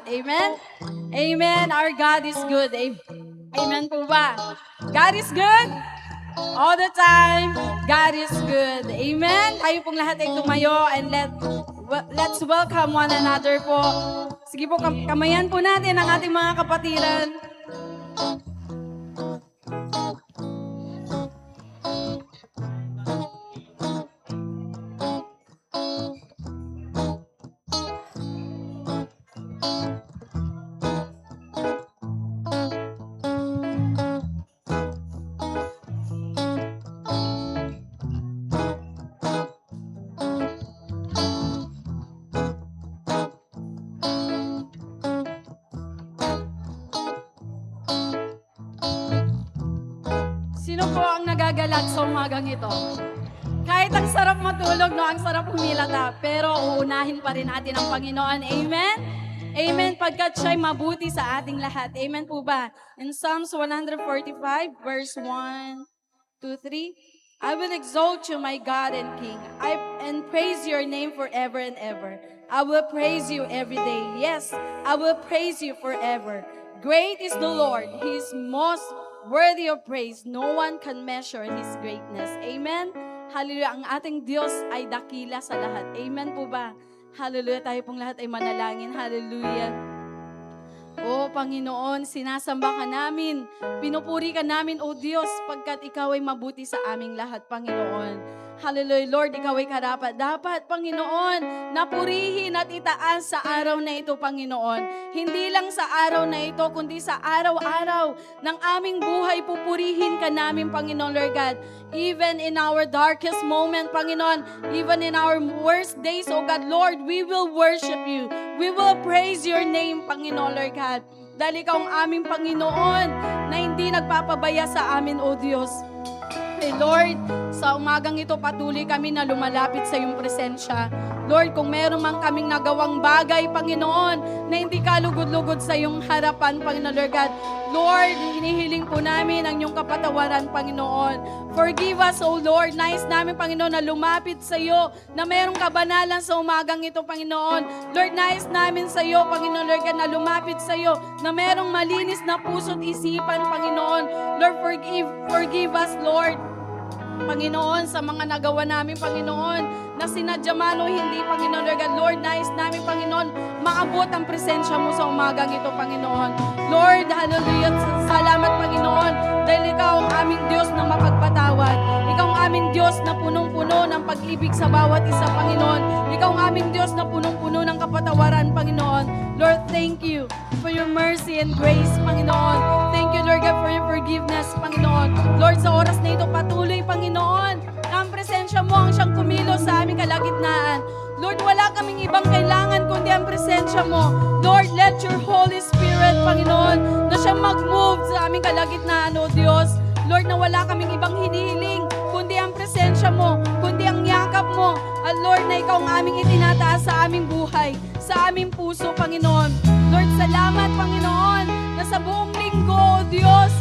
Amen? Amen. Our God is good. Amen po ba? God is good? All the time, God is good. Amen? Tayo pong lahat ay tumayo and let's welcome one another po. Sige po, kamayan po natin ang ating mga kapatiran. Sino po ang nagagalak sa umagang ito? Kahit ang sarap matulog, no, ang sarap humilata, pero uunahin pa rin natin ang Panginoon. Amen? Amen, pagkat siya'y mabuti sa ating lahat. Amen po ba? In Psalms 145, verse 1, 2, 3, I will exalt you, my God and King, and praise your name forever and ever. I will praise you every day. Yes, I will praise you forever. Great is the Lord. He is most worthy of praise. No one can measure His greatness. Amen? Hallelujah. Ang ating Diyos ay dakila sa lahat. Amen po ba? Hallelujah. Tayo pong lahat ay manalangin. Hallelujah. O Panginoon, sinasamba ka namin. Pinupuri ka namin, O Diyos, pagkat Ikaw ay mabuti sa aming lahat, Panginoon. Hallelujah, Lord, Ikaw ay karapat-dapat, Panginoon, napurihin at itaas sa araw na ito, Panginoon. Hindi lang sa araw na ito, kundi sa araw-araw ng aming buhay, pupurihin ka namin, Panginoon, Lord God. Even in our darkest moment, Panginoon, even in our worst days, O God, Lord, we will worship You. We will praise Your name, Panginoon, Lord God. Dahil Ikaw ang aming Panginoon na hindi nagpapabaya sa amin, O Diyos. Lord, sa umagang ito patuloy kami na lumalapit sa iyong presensya. Lord, kung meron man kaming nagawang bagay, Panginoon, na hindi kalugod-lugod sa iyong harapan, Panginoon Lord God, Lord, hinihiling po namin ang iyong kapatawaran, Panginoon. Forgive us, O Lord. Nais namin, Panginoon, na lumapit sa iyo, na merong kabanalan sa umagang ito, Panginoon. Lord, nais namin sa iyo, Panginoon Lord God, na lumapit sa iyo, na merong malinis na puso't isipan, Panginoon. Lord, forgive us, Lord. Panginoon, sa mga nagawa namin, Panginoon, na sinadya man o hindi, Panginoon, Lord God, Lord, nais namin, Panginoon, maabot ang presensya mo sa umagang ito, Panginoon. Lord, hallelujah, salamat, Panginoon, dahil Ikaw ang aming Diyos na mapagpatawad. Ikaw ang aming Diyos na punong-puno ng pag-ibig sa bawat isa, Panginoon. Ikaw ang aming Diyos na punong-puno ng kapatawaran, Panginoon. Lord, thank you for your mercy and grace, Panginoon. Thank you, Lord God, for your forgiveness, Panginoon. Lord, sa oras na ito, patuloy, Panginoon, na ang presensya mo ang siyang kumilos sa aming kalagitnaan. Lord, wala kaming ibang kailangan kundi ang presensya mo. Lord, let your Holy Spirit, Panginoon, na siyang mag-move sa aming kalagitnaan, O Diyos. Lord, na wala kaming ibang hinihiling kundi ang presensya mo, kundi ang yakap mo. At Lord, na Ikaw ang aming itinataas sa aming buhay, sa aming puso, Panginoon. Lord, salamat, Panginoon, na sa buong linggo, O Diyos,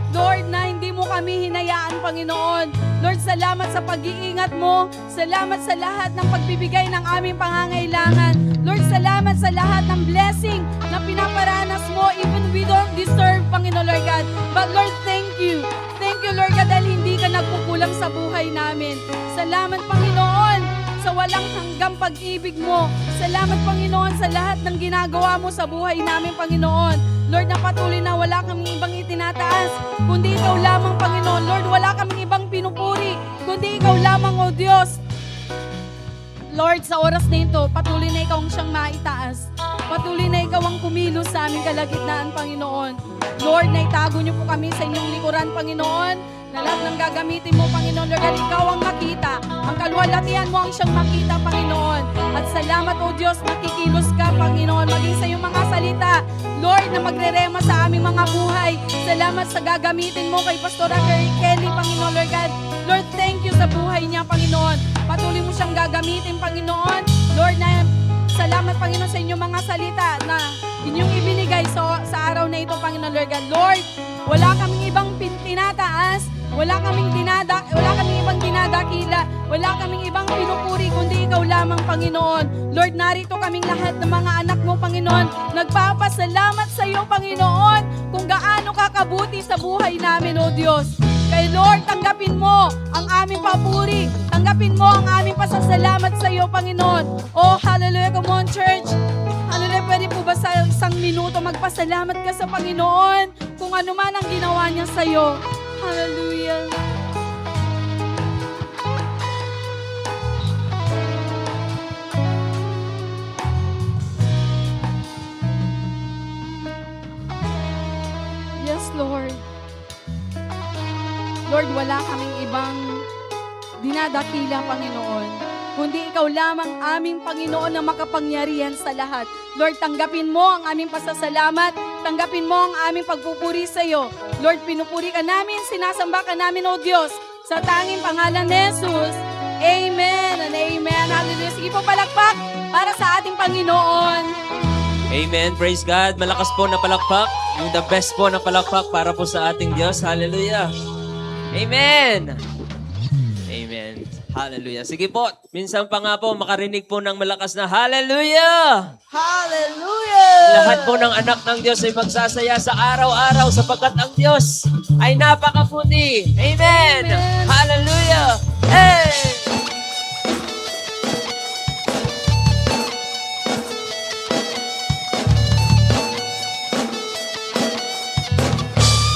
Lord, na hindi mo kami hinayaan, Panginoon. Lord, salamat sa pag-iingat mo. Salamat sa lahat ng pagbibigay ng aming pangangailangan. Lord, salamat sa lahat ng blessing na pinaparanas mo even we don't deserve, Panginoon, Lord God. But Lord, thank you. Thank you, Lord God, dahil hindi ka nagkukulang sa buhay namin. Salamat, Panginoon, sa walang hanggang pag-ibig mo. Salamat, Panginoon, sa lahat ng ginagawa mo sa buhay namin, Panginoon. Lord, na patuloy na wala kaming ibang itinataas, kundi Ikaw lamang, Panginoon. Lord, wala kaming ibang pinupuri, kundi Ikaw lamang, O Diyos. Lord, sa oras na ito, patuloy na Ikaw ang siyang maitaas. Patuloy na Ikaw ang kumilos sa aming kalagitnaan, Panginoon. Lord, na itago niyo po kami sa inyong likuran, Panginoon, na lahat ng gagamitin mo, Panginoon, Lord, at Ikaw ang makita. Ang kaluwalhatian mo ang siyang makita, Panginoon. At salamat, O Diyos, nakikilos ka, Panginoon, maging sa iyong mga salita, Lord, na magrerema sa aming mga buhay. Salamat sa gagamitin mo kay Pastor Kelly, Panginoon, Lord God. Lord, thank you sa buhay niya, Panginoon. Patuloy mo siyang gagamitin, Panginoon. Lord, na salamat, Panginoon, sa inyong mga salita na inyong ibinigay sa araw na ito, Panginoon, Lord God. Lord, wala kaming ibang tinataas, wala kaming ibang dinadakila, wala kaming ibang pinupuri, kundi Ikaw lamang, Panginoon. Lord, narito kaming lahat ng mga anak mo mo, Panginoon. Nagpapasalamat sa iyo, Panginoon, kung gaano ka kabuti sa buhay namin, O Diyos. Kay Lord, tanggapin mo ang aming papuri. Tanggapin mo ang aming pasasalamat sa iyo, Panginoon. Oh, hallelujah. Come on, church. Hallelujah. Pwede po ba sa isang minuto magpasalamat ka sa Panginoon kung ano man ang ginawa niya sa iyo? Hallelujah. Yes, Lord. Lord, wala kaming ibang dinadakila, Panginoon, kundi Ikaw lamang aming Panginoon na makapangyarihan sa lahat. Lord, tanggapin mo ang aming pasasalamat, tanggapin mo ang aming pagpupuri sa iyo. Lord, pinupuri ka namin, sinasamba ka namin, O Diyos, sa tanging pangalan ni Jesus. Amen and amen. Hallelujah. Sige po, palakpak para sa ating Panginoon. Amen. Praise God. Malakas po na palakpak. Yung the best po na palakpak para po sa ating Diyos. Hallelujah. Amen. Amen. Hallelujah. Sige po. Minsan pa nga po makarinig po ng malakas na Hallelujah. Hallelujah! Lahat po ng anak ng Diyos ay magsasaya sa araw-araw sapagkat ang Diyos ay napakaputi. Amen. Amen. Hallelujah. Hey!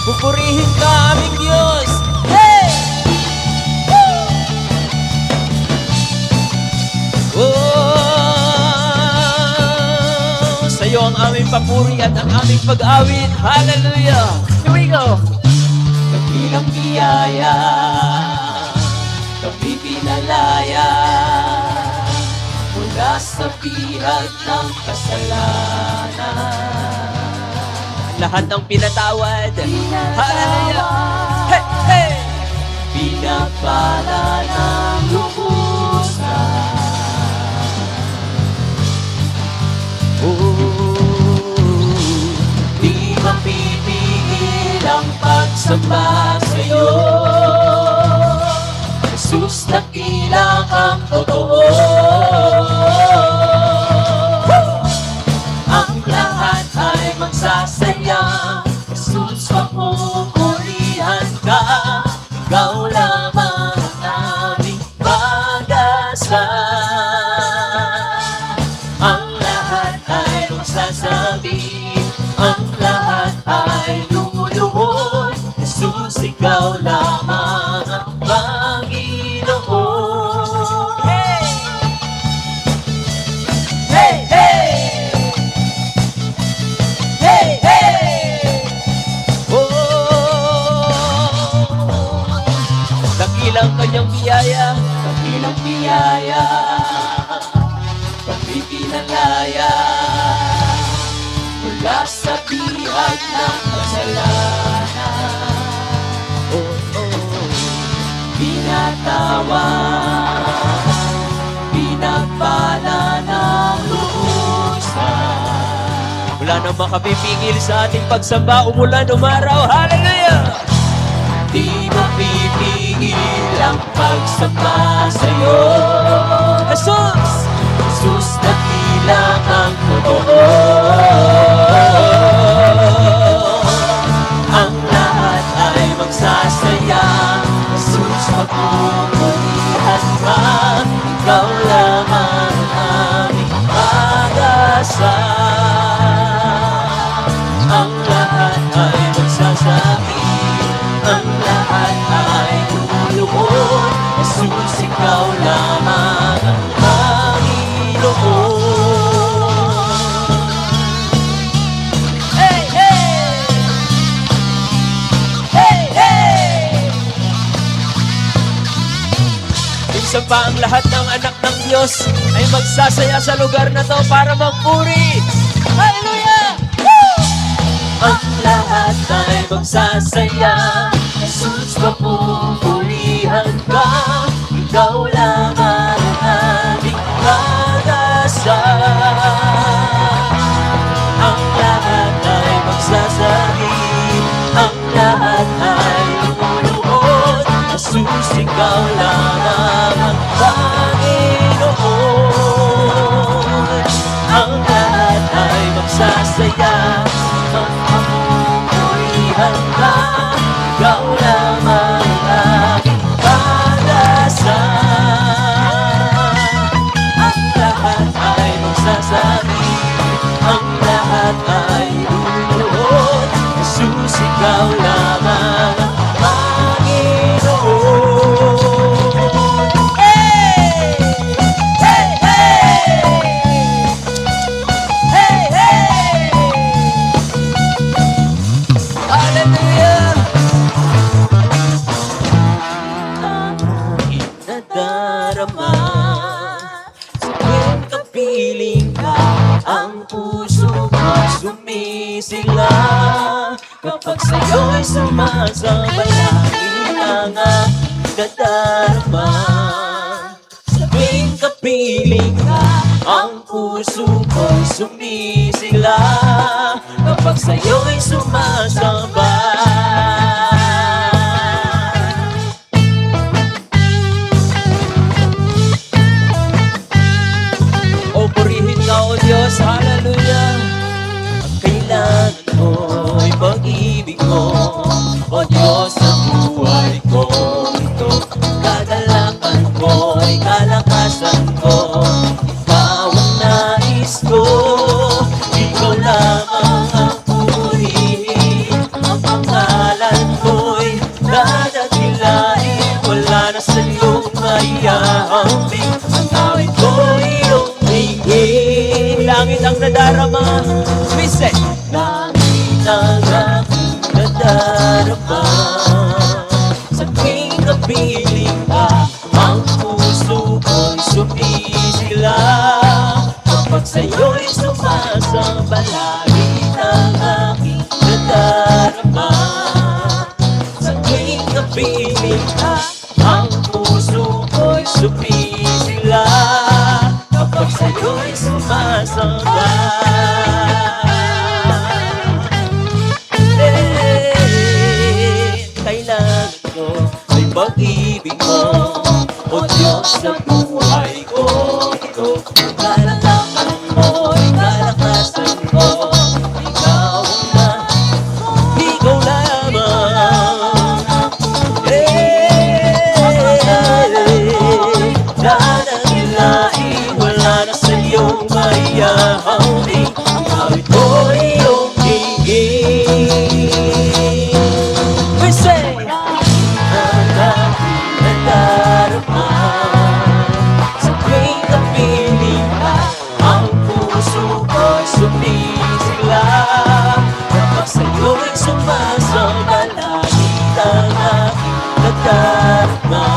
Pupurihin ka aming Diyos. Hey! Oh, sa'yo ang aming papuri at ang aming pag-awit. Hallelujah! Here we go! Kapilang biyaya, kami pinalaya, mula sa bihag ng kasalanan. Lahat ng pinatawad. Hallelujah! Hey! Hey! Pinagpala ng lubusan. Di mapipigil ang pagsamba sa'yo. Jesus, dakila kang totoo. Ang lahat ay magsasaya. Jesus, papupurihan ka. Ikaw lamang ang aming pag-asa. Ang lahat ay magsasabi, ang lahat ay lumuluhod. Jesus, ikaw lamang ang Panginoon. Hey! Hey! Hey! Hey! Hey! Oh! Dakilang kanyang biyaya, dakilang biyaya. Kami pinalaya mula sa bihag ng kasalanan. Oh, oh, pinatawad, pinagpala ng lubusan. Wala nang makapipigil sa ating pagsamba, umulan, umaraw. Hallelujah! Di mapipigil ang pagsamba sa'yo. Jesus! Jesus, dakila kang totoo. Ang lahat ay magsasaya. Jesus, magpupurihan ka. Ikaw lamang ang aming pag-asa. Ang lahat ay magsasabi. Ang lahat ay lumuluhod. Jesus, ikaw lamang ang Hey, hey! Hey, hey! Minsan pa ang lahat ng anak ng Diyos ay magsasaya sa lugar na to para magpuri. Hallelujah! Woo! Ang lahat ay magsasaya. Jesus, papupurihan ka. Ikaw lamang ang aming pag-asa. Ang lahat ay magsasabi, ang lahat ay lumuluhod. Jesus, ikaw lamang ang Panginoon. Ang lahat ay kapiling ka, ang puso ko sumisigla. Kapag sa'yo'y sumasabalangin ang aking nadarama. Sa tuwing kapiling ka, ang puso ko sumisigla. Kapag sa'yo'y sumasabay. O purihin ka, O Diyos, hallelujah. Ang kailangan mo'y pag-ibig mo, O Diyos sa buhay ko. Ito, kadalakan ko'y kalakasan ko. Ikaw ang nais ko, ikaw lamang ang purihin. Ang pangalan ko'y dadakilain, wala na sa iyong maihahambing. Ang awit ko'y iyong hingin. Langit ang nadarama, we say, langit ang aking nadarama. Sa tuwing kapiling ka, ang puso ko'y sumisigla. Kapag sa'yo'y sumasabalangit ang aking nadarama. Sa tuwing kapiling ka, ang puso ko'y sumisigla. Kapag sa'yo'y sumasabay. Kailangan ko ay pag-ibig mo, O Diyos sa buhay ko. Ito, kalalakan mo'y kalakasan ko. Ikaw na, ikaw lamang. Dadakilain, wala na sa iyong maihahambing. Ang awit ko'y iyong hingin. We say, ang aking nadarama. Sa tuwing kapiling ka, ang puso ko'y sumisigla. Kapag sa'yo'y sumasabalangit ang aking nadarama.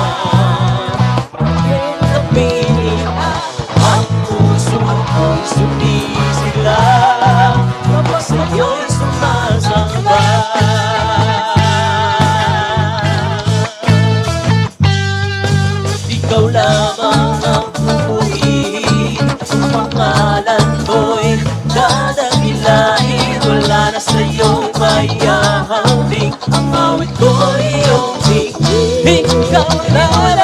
Kapiling ka, ang puso ko'y sumisigla. Kapag sa'yo'y sumasabay. Ikaw lamang ang pupurihin. Ang pangalan ko'y dadakilain, wala na sa iyong maihahambing. Ang awit ko'y iyong hingin. Ikaw lamang.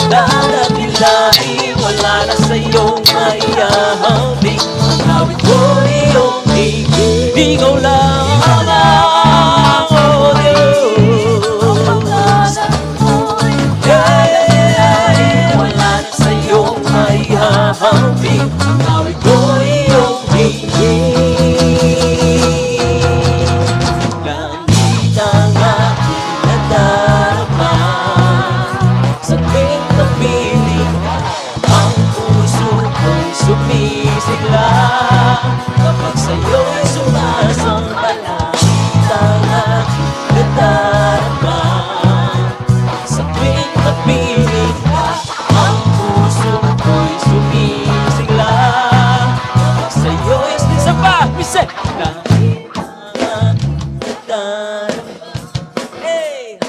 Dadakilain, wala na sa iyong maihahambing. Ang awit ko'y iyong hingin. Ikaw lamang. Hambing, ang awit ko'y iyong hingin. Langit ang aking nadarama. Sa tuwing kapiling ka, ang puso ko'y sumisigla. Kapag sa'yo'y sumasabalangit ang aking nadarama. Sa tuwing kapiling ka, ang puso ko'y sumisigla. Kapag sa'yo'y isa pa, isa! Langit ang aking nadarama. Hey!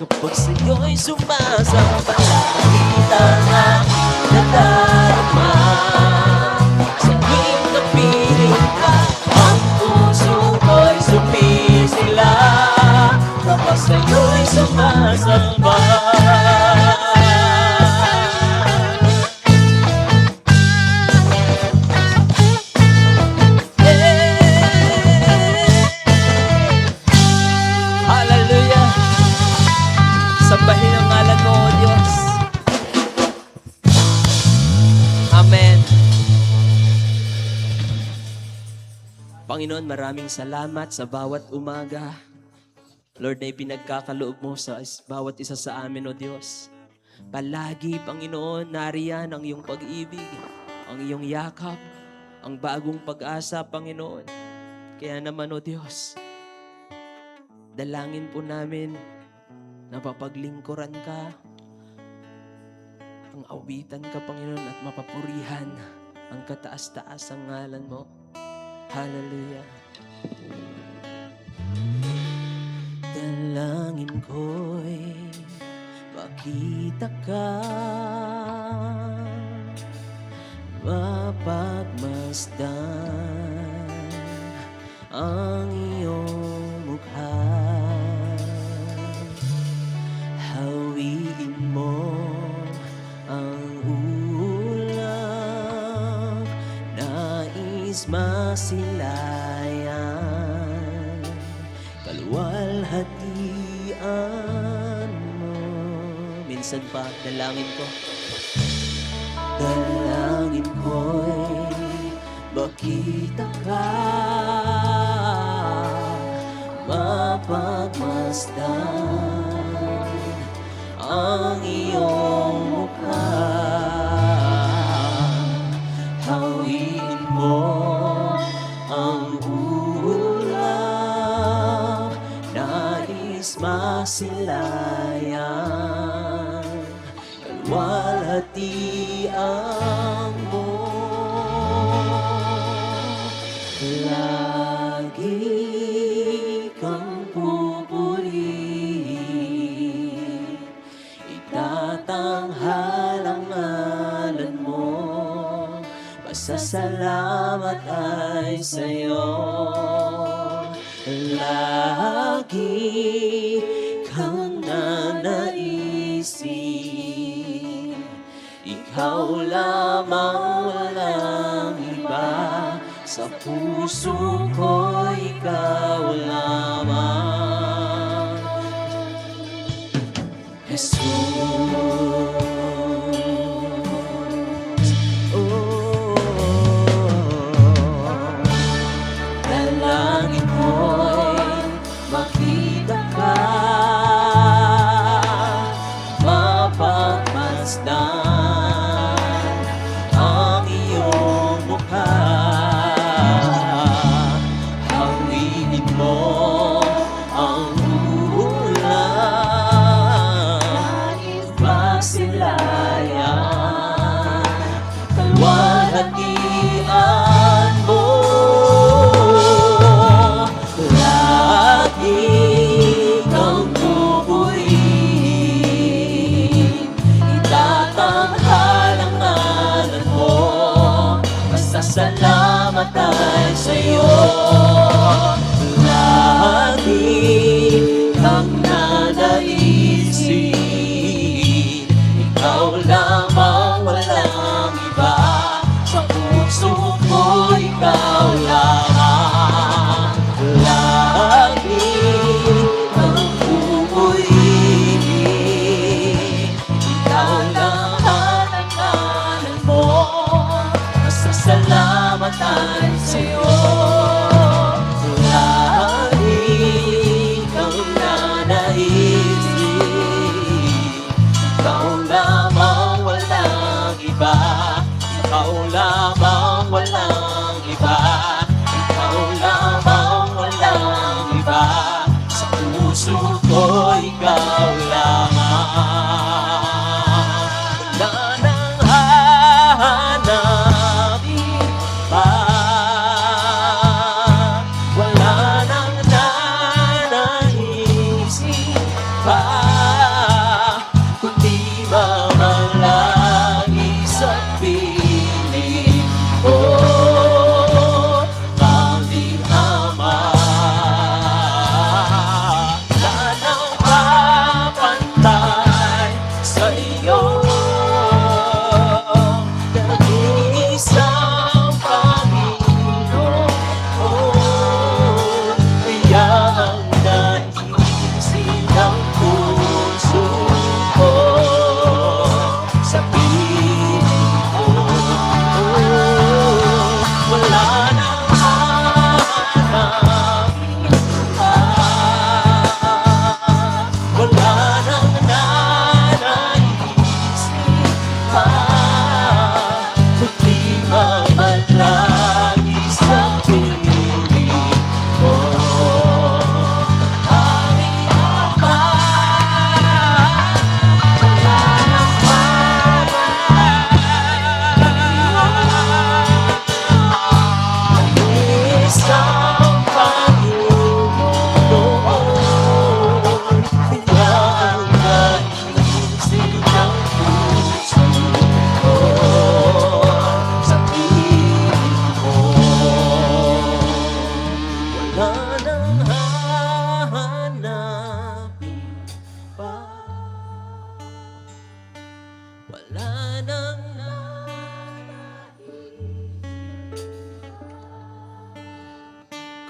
Kapag sa'yo'y sumasabalangit ang aking nadarama. Sa tuwing kapiling ka, ang puso ko'y sumisigla. Kapag sa'yo'y sumasabay. Hallelujah! Sambahin ang ngalan mo, O Diyos. Amen. Panginoon, maraming salamat sa bawat umaga. Lord, na ipinagkakaloob mo sa bawat isa sa amin, O Diyos. Palagi, Panginoon, nariyan ang iyong pag-ibig, ang iyong yakap, ang bagong pag-asa, Panginoon. Kaya naman, O Diyos, dalangin po namin na papaglingkuran ka, ang awitan ka, Panginoon, at mapapurihan ang kataas-taas ang ngalan mo. Hallelujah. Dalangin ko'y makita ka, mapagmasdan ang iyong mukha. Hawiin mo ang ulap, nais masilayan, kaluwalhatian mo. Minsan pa, dalangin ko. Dalangin ko'y makita ka, mapagmasdan ang iyong mukha. Hawiin mo ang ulap, nais masilayan, kalwalhatian mo. Lagi kang pupurihin, itatanghal ang ngalan mo, pasasalamat ay sa'yo. Lagi kang nanaisin, ikaw lamang, walang iba. Sa puso ko, ikaw lamang, Jesus. Oh, dalangin ko'y makita ka, mapagmasdan ang iyong mukha.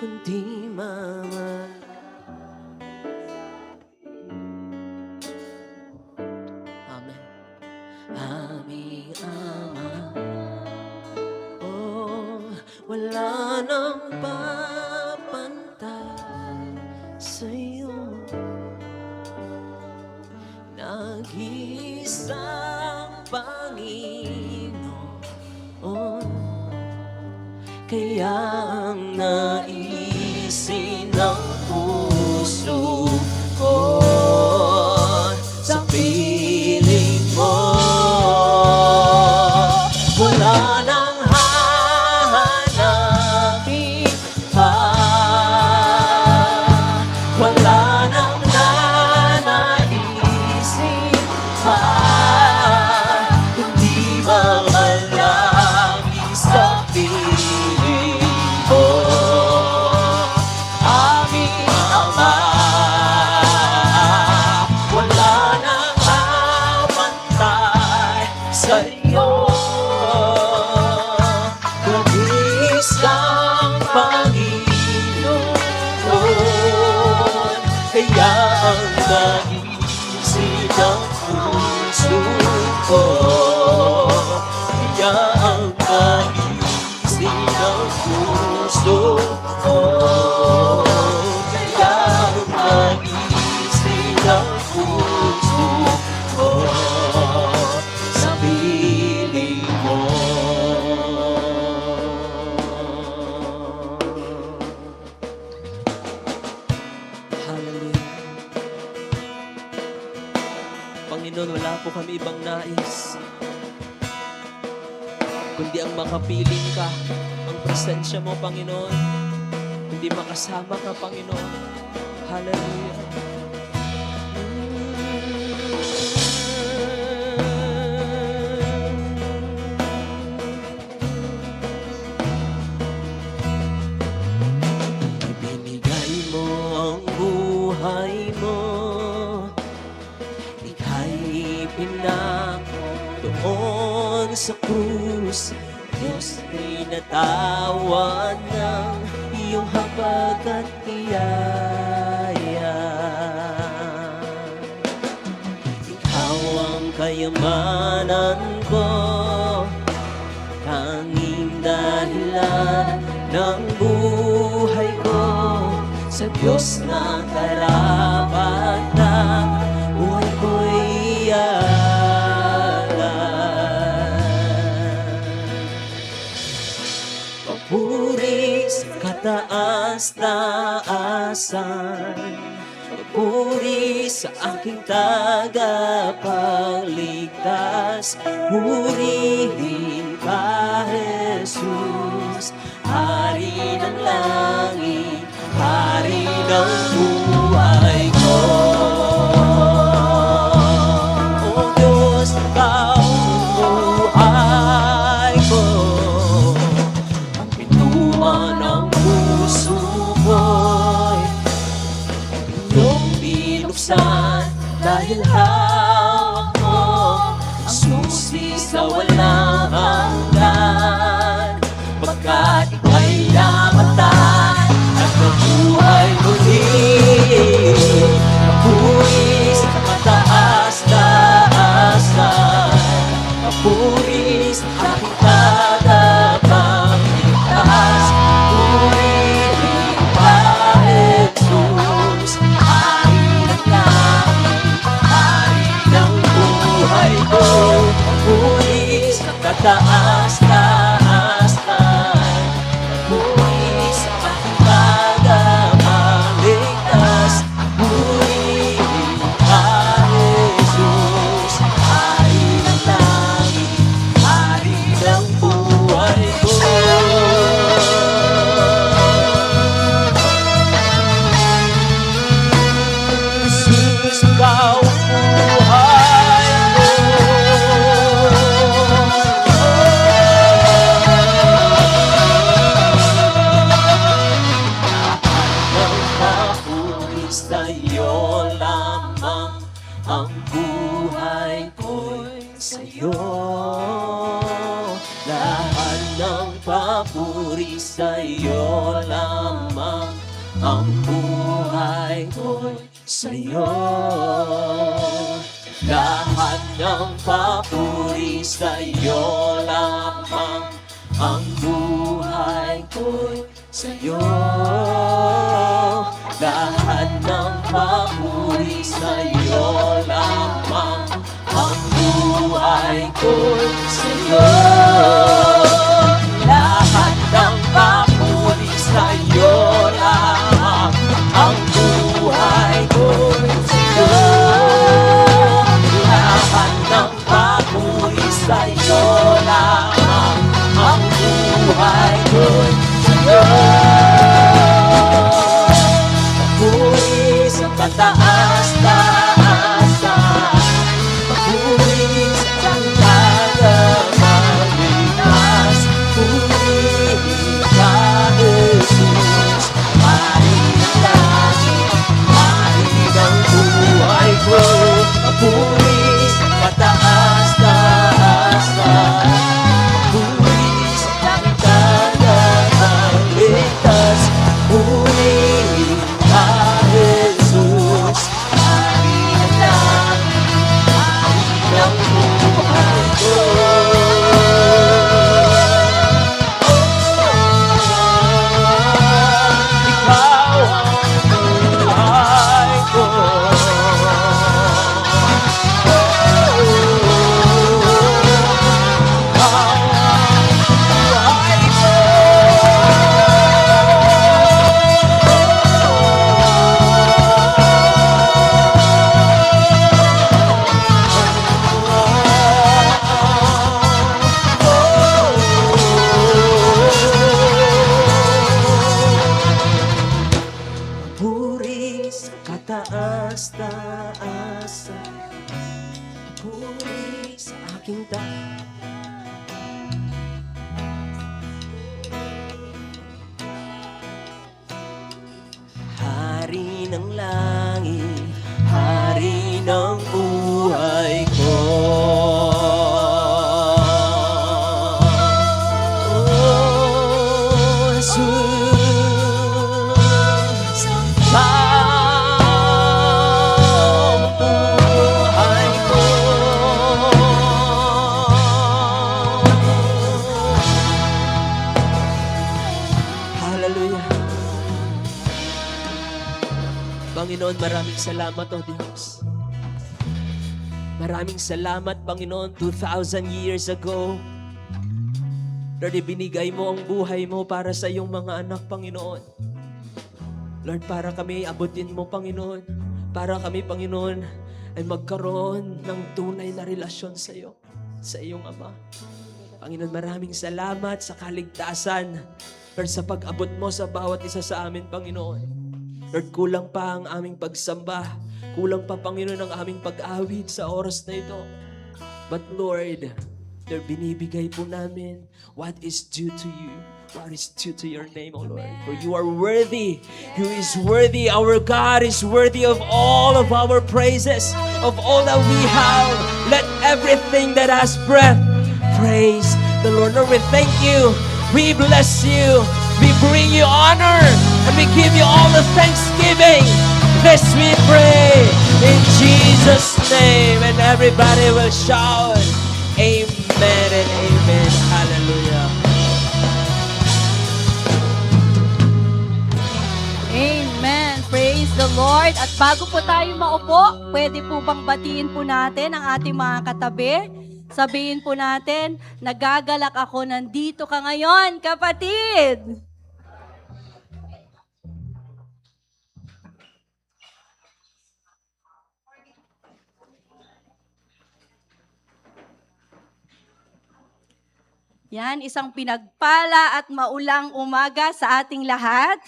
kundi mamahal. Amen. Aming Ama, oh, wala nang papantay sa'yo. Nag-iisang Panginoon, kaya ang naisin ng puso ko sa piling mo. Wala nang hahanapin pa, wala nang nanaisin pa, kundi mamalagi sa piling mo. Aming Ama, wala nang mapantay sa'yo. Nag-iisang Panginoon, kaya ang naisin ng puso ko, kaya ang naisin ng puso ko, kaya ang naisin ng puso ko sa piling mo. Hallelujah. Panginoon, wala po kami ibang nais kundi ang makapiling ka, ang presensya mo, Panginoon, kundi makasama ka, Panginoon. Hallelujah. Ibinigay mo ang buhay mo, ika'y pinako doon sa krus. Diyos, pinatawan ng iyong habag at biyaya. Ikaw ang kayamanan ko, tanging dahilan ng buhay ko. Sa Diyos na karapat na buhay ko'y papuri sa kataas-taasan, papuri sa aking tagapagligtas. Purihin ka, Jesus, Hari ng langit, Hari ng buhay ko. O Diyos, Ikaw ang buhay ko, ng puso ko'y iyong binuksan, dahil hawak mo ang susi sa walang hanggan. Pagkat ika'y namatay at nabuhay muli, papuri sa mataas-taasan, papuri sa aking tagapagligtas. Purihin ka, Jesus, Hari ng langit, Hari ng buhay ko. Papuri sa kataas-taasan, papuri sa aking tagapagligtas. Purihin ka, Jesus, Hari ng langit, Hari ng buhay ko. Jesus, Ikaw ang buhay ko. Ng papuri sa'yo lamang, ang buhay ko'y sa'yo. Lahat ng papuri sa'yo lamang, ang buhay ko'y sa'yo. Lahat ng papuri sa'yo lamang, ang buhay ko'y sa'yo. Lahat ng papuri sa'yo lamang, ang buhay ko'y sa'yo. Lahat ng papuri sa'yo lamang, ang buhay ko'y sa'yo. Lahat ng papuri sa'yo lamang, ang buhay ko'y sa'yo. Papuri sa kataas-taasan, papuri sa tagapagligtas, puri ka Jesus, Hari ng langit, Hari ng buhay ko. Papuri sa kataas-taasan, papuri sa tagapagligtas, puri ka Jesus, Hari ng langit, Hari ng buhay ko. Ikaw ang buhay ko. Ikaw ang buhay ko. Puri sa kataas-taasan, puri sa aking Hari ng langit, Hari ng buhay ko. Oh, Jesus, ang buhay ko. Hallelujah. Panginoon, maraming salamat, O Diyos. Maraming salamat, Panginoon, 2,000 years ago. Lord, ibinigay mo ang buhay mo para sa iyong mga anak, Panginoon. Lord, para kami abutin mo, Panginoon. Para kami, Panginoon, ay magkaroon ng tunay na relasyon sa iyo, sa iyong Ama. Panginoon, maraming salamat sa kaligtasan. Lord, sa pag-abot mo sa bawat isa sa amin, Panginoon. Lord, kulang pa ang aming pagsamba. Kulang pa, Panginoon, ang aming pag-awit sa oras na ito. But Lord, Lord, binibigay po namin what is due to you. What is due to your name, O Lord. For you are worthy. You is worthy. Our God is worthy of all of our praises, of all that we have. Let everything that has breath praise the Lord. Lord, we thank you. We bless you. We bring you honor. And we give you all the thanksgiving. This we pray in Jesus' name. And everybody will shout, Amen and Amen. Hallelujah. Amen. Praise the Lord. At bago po tayo maupo, pwede po bang batiin po natin ang ating mga katabi? Sabihin po natin, nagagalak ako, nandito ka ngayon, kapatid. Yan, isang pinagpala at maulang umaga sa ating lahat.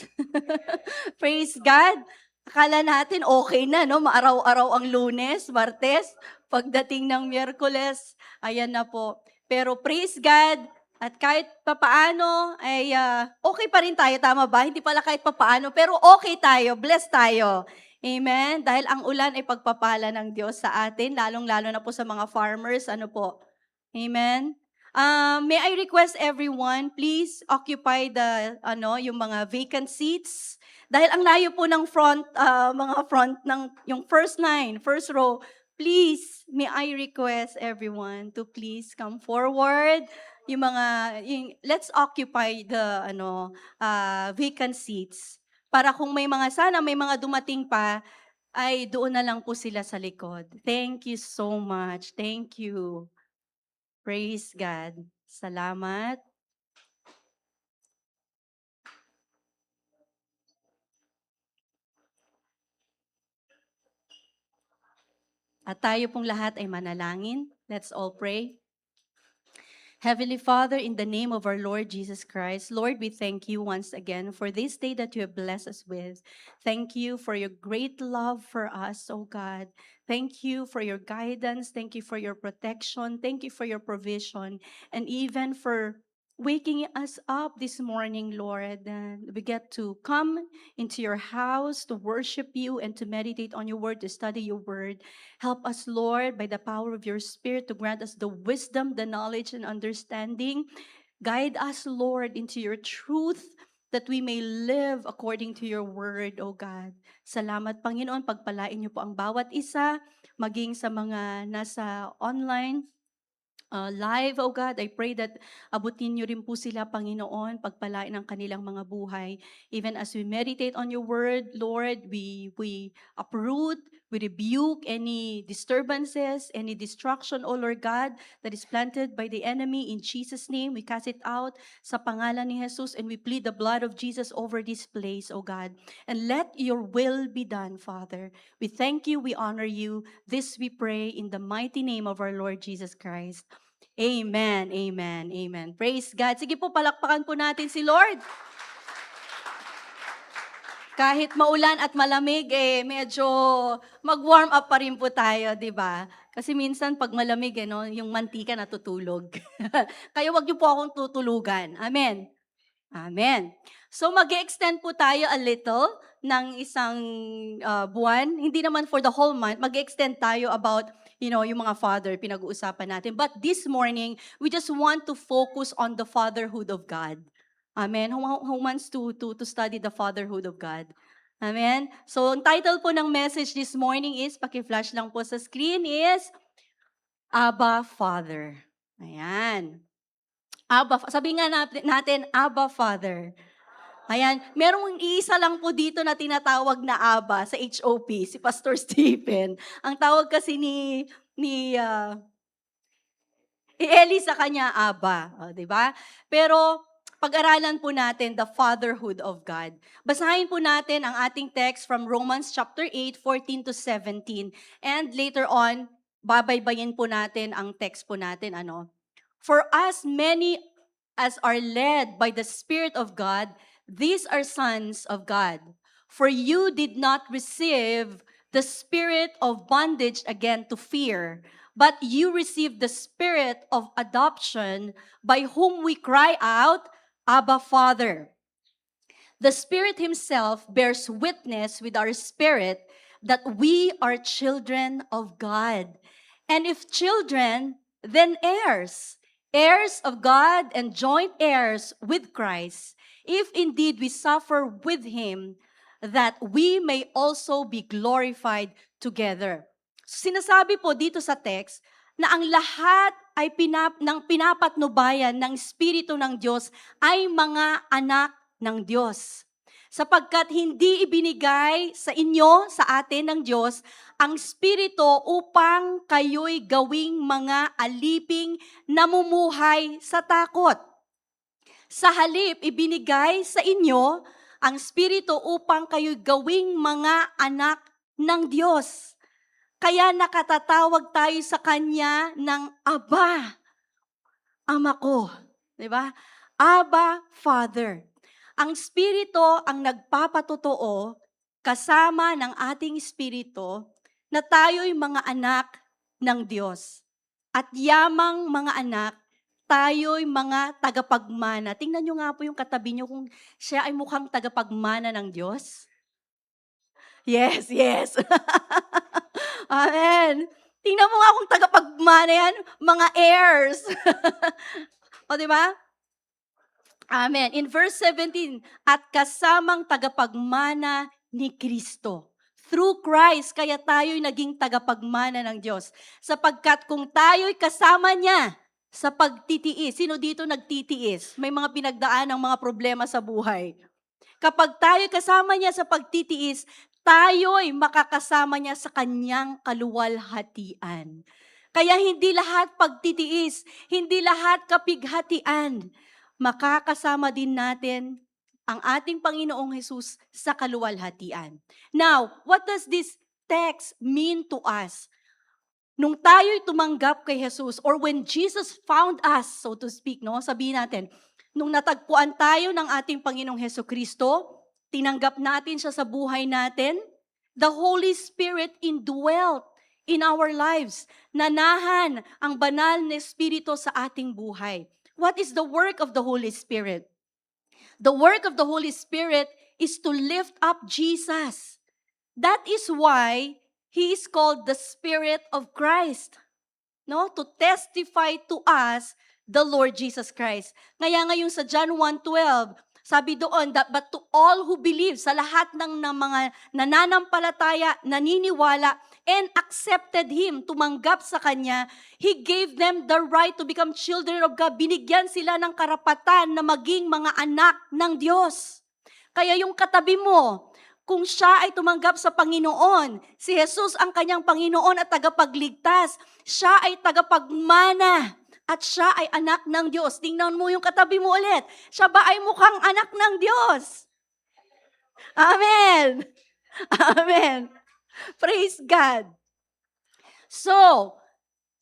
Praise God. Akala natin okay na, no? Maaraw-araw ang Lunes, Martes, pagdating ng Miyerkules, ayan na po. Pero praise God, at kahit papaano, ay okay pa rin tayo, tama ba? Hindi pala kahit papaano, pero okay tayo, blessed tayo. Amen? Dahil ang ulan ay pagpapala ng Diyos sa atin, lalong-lalo na po sa mga farmers, ano po? Amen? May I request everyone, please occupy yung mga vacant seats. Dahil ang layo po ng mga front ng yung first row. Please, may I request everyone to please come forward. Let's occupy the vacant seats. Para kung sana may mga dumating pa, ay doon na lang po sila sa likod. Thank you so much. Thank you. Praise God. Salamat. At tayo pong lahat ay manalangin. Let's all pray. Heavenly Father, in the name of our Lord Jesus Christ, Lord, we thank you once again for this day that you have blessed us with. Thank you for your great love for us, oh God. Thank you for your guidance. Thank you for your protection. Thank you for your provision. And even for waking us up this morning, Lord. And we get to come into your house to worship you and to meditate on your word, to study your word. Help us, Lord, by the power of your Spirit to grant us the wisdom, the knowledge, and understanding. Guide us, Lord, into your truth that we may live according to your word, O God. Salamat, Panginoon. Pagpalain niyo po ang bawat isa, maging sa mga nasa online, live, oh God. I pray that abutin niyo rin po sila, Panginoon, pagpalain ang kanilang mga buhay. Even as we meditate on your word, Lord, we uproot, we rebuke any disturbances, any destruction, oh Lord God, that is planted by the enemy. In Jesus' name, we cast it out sa pangalan ni Jesus, and we plead the blood of Jesus over this place, oh God. And let your will be done, Father. We thank you, we honor you. This we pray in the mighty name of our Lord Jesus Christ. Amen, amen, amen. Praise God. Sige po, palakpakan po natin si Lord. Kahit maulan at malamig, medyo mag-warm up pa rin po tayo, di ba? Kasi minsan pag malamig, no, yung mantika natutulog. Kaya wag niyo po akong tutulugan. Amen. Amen. So mag-extend po tayo a little ng isang buwan. Hindi naman for the whole month. Mag-extend tayo about, yung mga father, pinag-uusapan natin. But this morning, we just want to focus on the fatherhood of God. Amen. Who wants to study the fatherhood of God? Amen. So, ang title po ng message this morning is, paki-flash lang po sa screen, is Abba Father. Ayan. Sabi nga natin, Abba Father. Ayan, merong iisa lang po dito na tinatawag na Abba sa HOP, si Pastor Stephen. Ang tawag kasi ni Eli sa kanya, Abba. O, di ba? Pero pag-aralan po natin the fatherhood of God. Basahin po natin ang ating text from Romans chapter 8, 14 to 17. And later on, babaybayin po natin ang text po natin. For as many as are led by the Spirit of God, these are sons of God. For you did not receive the spirit of bondage again to fear, but you received the spirit of adoption, by whom we cry out, Abba, Father. The Spirit Himself bears witness with our spirit that we are children of God. And if children, then heirs, heirs of God and joint heirs with Christ, if indeed we suffer with Him, that we may also be glorified together. Sinasabi po dito sa text na ang lahat ay pinapatnubayan ng Espiritu ng Diyos ay mga anak ng Diyos. Sapagkat hindi ibinigay sa inyo, sa atin ng Diyos, ang Espiritu upang kayo'y gawing mga aliping namumuhay sa takot. Sa halip, ibinigay sa inyo ang Espiritu upang kayo'y gawing mga anak ng Diyos. Kaya nakatatawag tayo sa Kanya ng Aba, Ama ko. Diba? Abba, Father. Ang Espiritu ang nagpapatotoo kasama ng ating Espiritu na tayo'y mga anak ng Diyos. At yamang mga anak, tayo'y mga tagapagmana. Tingnan nyo nga po yung katabi nyo kung siya ay mukhang tagapagmana ng Diyos. Yes, yes. Amen. Tingnan mo nga kung tagapagmana yan, mga heirs. O, di ba? Amen. In verse 17, at kasamang tagapagmana ni Kristo. Through Christ, kaya tayo'y naging tagapagmana ng Diyos. Sapagkat kung tayo'y kasama niya sa pagtitiis, sino dito nagtitiis? May mga pinagdaan ng mga problema sa buhay. Kapag tayo'y kasama niya sa pagtitiis, tayo'y makakasama niya sa kanyang kaluwalhatian. Kaya hindi lahat pagtitiis, hindi lahat kapighatian. Makakasama din natin ang ating Panginoong Hesus sa kaluwalhatian. Now, what does this text mean to us? Nung tayo'y tumanggap kay Jesus, or when Jesus found us, so to speak, no? Sabihin natin, nung natagpuan tayo ng ating Panginoong Hesus Kristo, tinanggap natin siya sa buhay natin, the Holy Spirit indwelt in our lives. Nanahan ang banal na Espiritu sa ating buhay. What is the work of the Holy Spirit? The work of the Holy Spirit is to lift up Jesus. That is why He is called the Spirit of Christ. No? To testify to us the Lord Jesus Christ. Kaya ngayon sa John 1:12, sabi doon, that but to all who believe, sa lahat ng mga nananampalataya, naniniwala, and accepted Him, tumanggap sa Kanya, He gave them the right to become children of God. Binigyan sila ng karapatan na maging mga anak ng Diyos. Kaya yung katabi mo, kung siya ay tumanggap sa Panginoon, si Jesus ang kanyang Panginoon at tagapagligtas, siya ay tagapagmana, at siya ay anak ng Diyos. Tingnan mo yung katabi mo ulit. Siya ba ay mukhang anak ng Diyos? Amen. Amen. Praise God. So,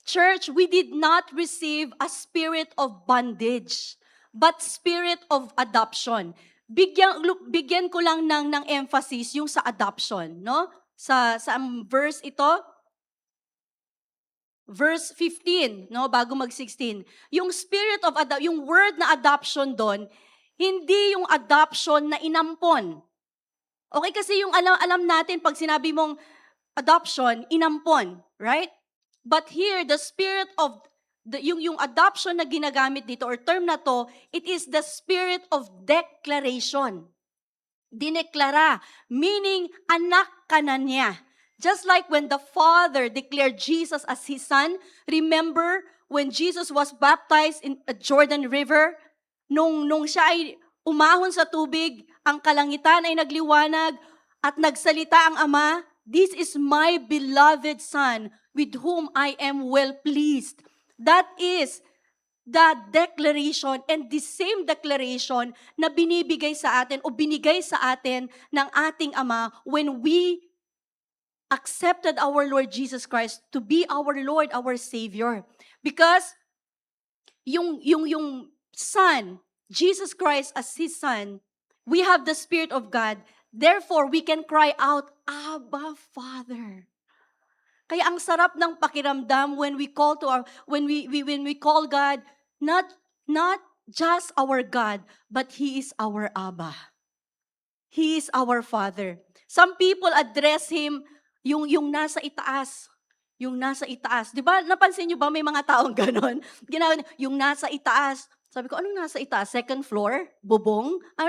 church, we did not receive a spirit of bondage, but spirit of adoption. Bigyan ko lang ng emphasis yung sa adoption, no? Sa verse ito, verse 15, no, bago mag-16. Yung spirit of yung word na adoption doon, hindi yung adoption na inampon. Okay, kasi yung alam natin pag sinabi mong adoption, inampon, right? But here, the spirit of yung adoption na ginagamit dito or term na to, it is the spirit of declaration. Dineklara, meaning anak ka na niya. Just like when the Father declared Jesus as His Son, remember when Jesus was baptized in a Jordan River, nung siya ay umahon sa tubig, ang kalangitan ay nagliwanag at nagsalita ang Ama, "This is my beloved Son, with whom I am well pleased." That is the declaration and the same declaration na binibigay sa atin o binigay sa atin ng ating Ama when we accepted our Lord Jesus Christ to be our Lord, our Savior. Because yung Son, Jesus Christ as His Son, we have the Spirit of God. Therefore, we can cry out, Abba, Father. Kaya ang sarap ng pakiramdam when we call when we call God, not just our God, but He is our Abba. He is our Father. Some people address Him yung nasa itaas. Yung nasa itaas. Di ba, napansin nyo ba may mga taong ganon? Yung nasa itaas. Sabi ko, anong nasa itaas? Second floor? Bubong? Ano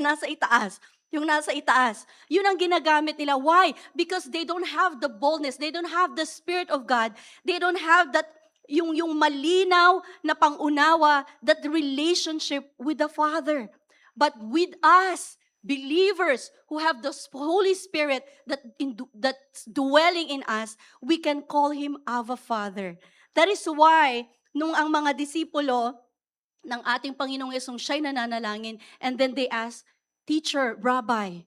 nasa itaas? Yung nasa itaas. Yun ang ginagamit nila. Why? Because they don't have the boldness. They don't have the Spirit of God. They don't have that, yung malinaw na pangunawa, that relationship with the Father. But with us, believers who have the Holy Spirit that's dwelling in us, we can call Him Abba Father. That is why, nung ang mga disipulo ng ating Panginoong Yesong siya'y nananalangin, and then they ask, Teacher, Rabbi,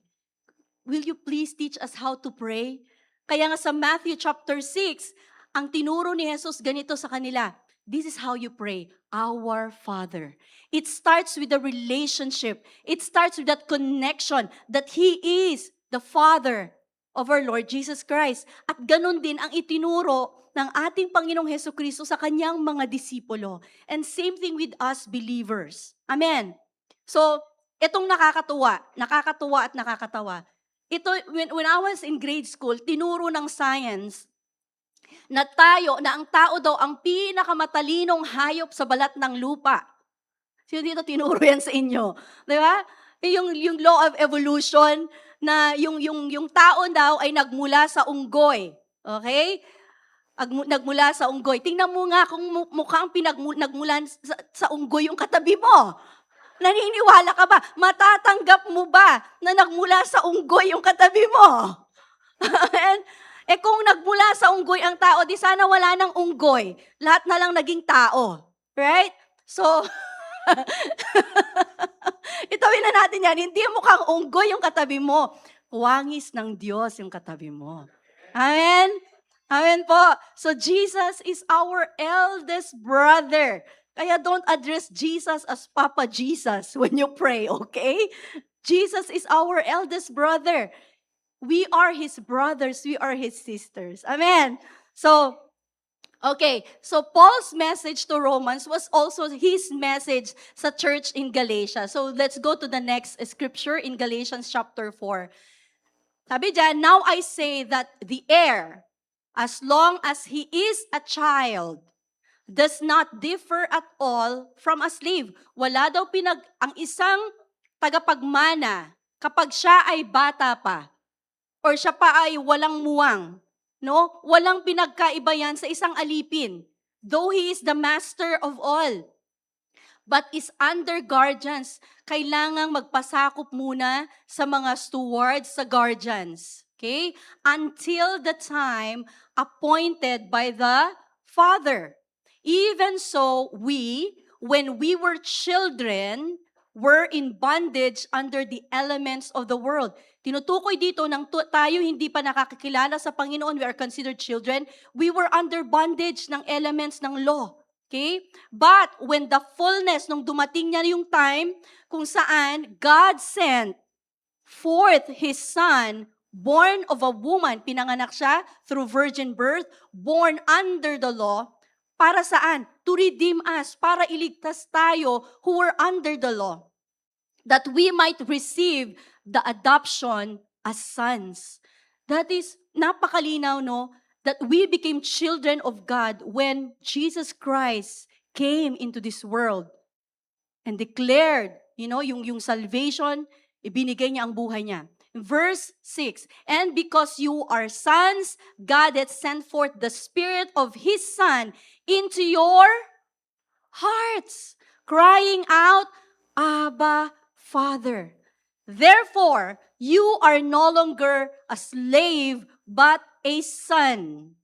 will you please teach us how to pray? Kaya nga sa Matthew chapter 6, ang tinuro ni Jesus ganito sa kanila, this is how you pray, Our Father. It starts with the relationship. It starts with that connection that He is the Father of our Lord Jesus Christ. At ganun din ang itinuro ng ating Panginoong Hesukristo sa kanyang mga disipulo. And same thing with us believers. Amen. So, itong nakakatawa at nakakatawa. Ito, when I was in grade school, tinuro ng science na ang tao daw ang pinakamatalinong hayop sa balat ng lupa. Sino dito tinuro yan sa inyo? Di ba? Yung law of evolution na yung tao daw ay nagmula sa unggoy. Okay? Nagmula sa unggoy. Tingnan mo nga kung mukhang nagmula sa unggoy yung katabi mo. Naniniwala ka ba? Matatanggap mo ba na nagmula sa unggoy yung katabi mo? Kung nagmula sa unggoy ang tao, di sana wala nang unggoy. Lahat na lang naging tao. Right? So, itawin na natin yan. Hindi mukhang unggoy yung katabi mo. Wangis ng Diyos yung katabi mo. Amen? Amen po. So, Jesus is our eldest brother. Kaya don't address Jesus as Papa Jesus when you pray, okay? Jesus is our eldest brother. We are His brothers. We are His sisters. Amen? So, okay. So, Paul's message to Romans was also his message sa church in Galatia. So, let's go to the next scripture in Galatians chapter 4. Sabi dyan, now I say that the heir, as long as he is a child, does not differ at all from a slave. Wala daw ang isang tagapagmana kapag siya ay bata pa or siya pa ay walang muwang. No? Walang pinagkaiba yan sa isang alipin. Though he is the master of all, but is under guardians. Kailangang magpasakop muna sa mga stewards, sa guardians. Okay? Until the time appointed by the Father. Even so, we, when we were children, were in bondage under the elements of the world. Tinutukoy dito nang tayo hindi pa nakakakilala sa Panginoon, we are considered children, we were under bondage ng elements ng law. Okay? But when the fullness, nung dumating niya yung time kung saan God sent forth His Son, born of a woman, pinanganak siya through virgin birth, born under the law, para saan? To redeem us, para iligtas tayo who were under the law, that we might receive the adoption as sons. That is, napakalinaw, no? That we became children of God when Jesus Christ came into this world and declared, yung salvation, ibinigay niya ang buhay niya. Verse 6, and because you are sons, God hath sent forth the Spirit of His Son into your hearts, crying out, Abba, Father. Therefore, you are no longer a slave, but a son.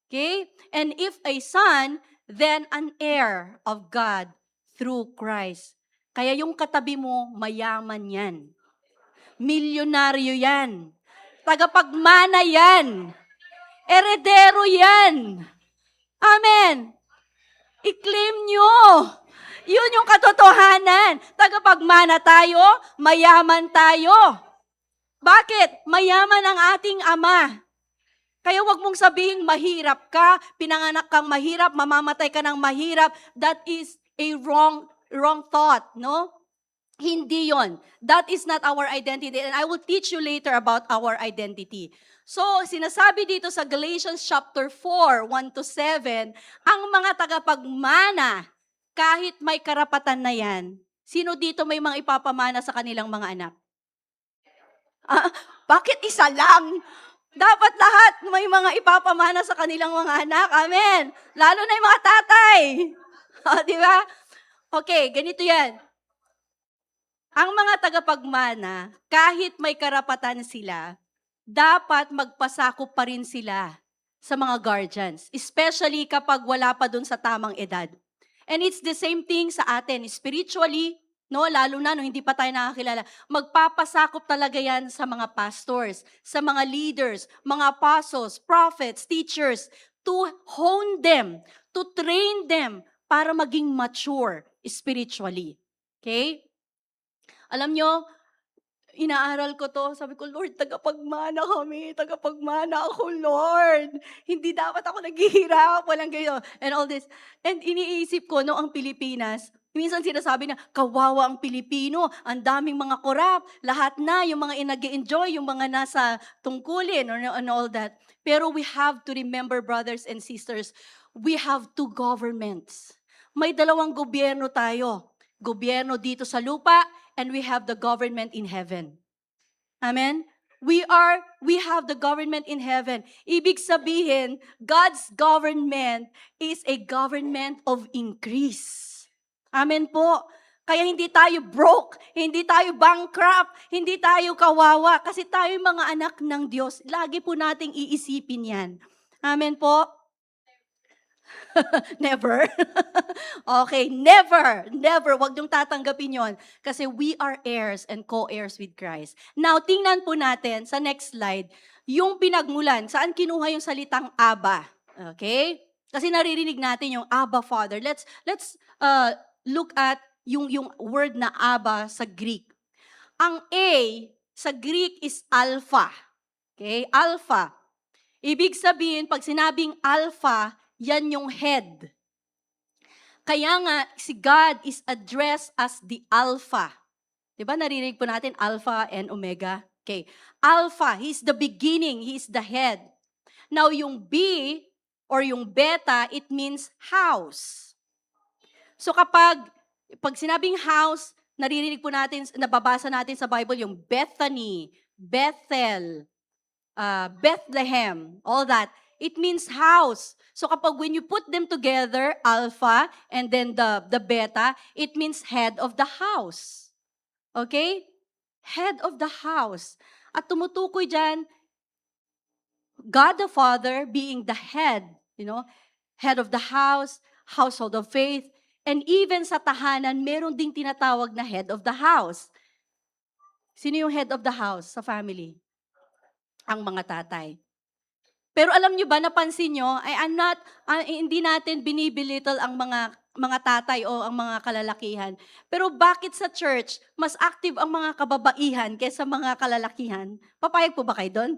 Okay? And if a son, then an heir of God through Christ. Kaya yung katabi mo, mayaman yan. Milyonaryo yan. Tagapagmana yan. Eredero yan. Amen. I-claim nyo. Yun yung katotohanan. Tagapagmana tayo, mayaman tayo. Bakit? Mayaman ang ating Ama. Kaya wag mong sabihing mahirap ka, pinanganak kang mahirap, mamamatay ka ng mahirap. That is a wrong thought, no? Hindi yon. That is not our identity. And I will teach you later about our identity. So, sinasabi dito sa Galatians chapter 4, 1-7, ang mga tagapagmana, kahit may karapatan na yan, sino dito may mga ipapamana sa kanilang mga anak? Bakit isa lang? Dapat lahat may mga ipapamana sa kanilang mga anak. Amen. Lalo na yung mga tatay. Di ba? Okay, ganito yan. Ang mga tagapagmana, kahit may karapatan sila, dapat magpasakop pa rin sila sa mga guardians. Especially kapag wala pa dun sa tamang edad. And it's the same thing sa atin. Spiritually, no, lalo na no, hindi pa tayo nakakilala, magpapasakop talaga yan sa mga pastors, sa mga leaders, mga apostles, prophets, teachers, to hone them, to train them para maging mature spiritually. Okay? Alam nyo, inaaral ko to, sabi ko, Lord, tagapagmana kami, tagapagmana ako, Lord. Hindi dapat ako naghihirap, walang ganyan, and all this. And iniisip ko, no, ang Pilipinas, Minsan sinasabi na, kawawa ang Pilipino, ang daming mga korap, lahat na, yung mga nag-enjoy, yung mga nasa tungkulin, and all that. Pero we have to remember, brothers and sisters, we have two governments. May dalawang gobyerno tayo. Gobyerno dito sa lupa, and we have the government in heaven. Amen? We have the government in heaven. Ibig sabihin, God's government is a government of increase. Amen po. Kaya hindi tayo broke, hindi tayo bankrupt, hindi tayo kawawa, kasi tayo mga anak ng Diyos. Lagi po nating iisipin yan. Amen po. Never. Okay, never. Huwag niyong tatanggapin yon. Kasi we are heirs and co-heirs with Christ. Now, tingnan po natin sa next slide, yung pinagmulan. Saan kinuha yung salitang Abba? Okay? Kasi naririnig natin yung Abba Father. Let's look at yung word na Abba sa Greek. Ang A sa Greek is alpha. Okay? Alpha. Ibig sabihin, pag sinabing alpha, yan yung head. Kaya nga, si God is addressed as the Alpha. Diba, narinig po natin Alpha and Omega? Okay. Alpha, He's the beginning, He's the head. Now, yung B or yung beta, it means house. So pag sinabing house, naririnig po natin, nababasa natin sa Bible yung Bethany, Bethel, Bethlehem, all that. It means house. So kapag when you put them together, alpha and then the beta, it means head of the house. Okay? Head of the house. At tumutukoy dyan, God the Father being the head, head of the house, household of faith, and even sa tahanan, meron ding tinatawag na head of the house. Sino yung head of the house sa family? Ang mga tatay. Pero alam nyo ba, napansin nyo, hindi natin binibilittle ang mga tatay o ang mga kalalakihan. Pero bakit sa church, mas active ang mga kababaihan kaysa mga kalalakihan? Papayag po ba kayo doon?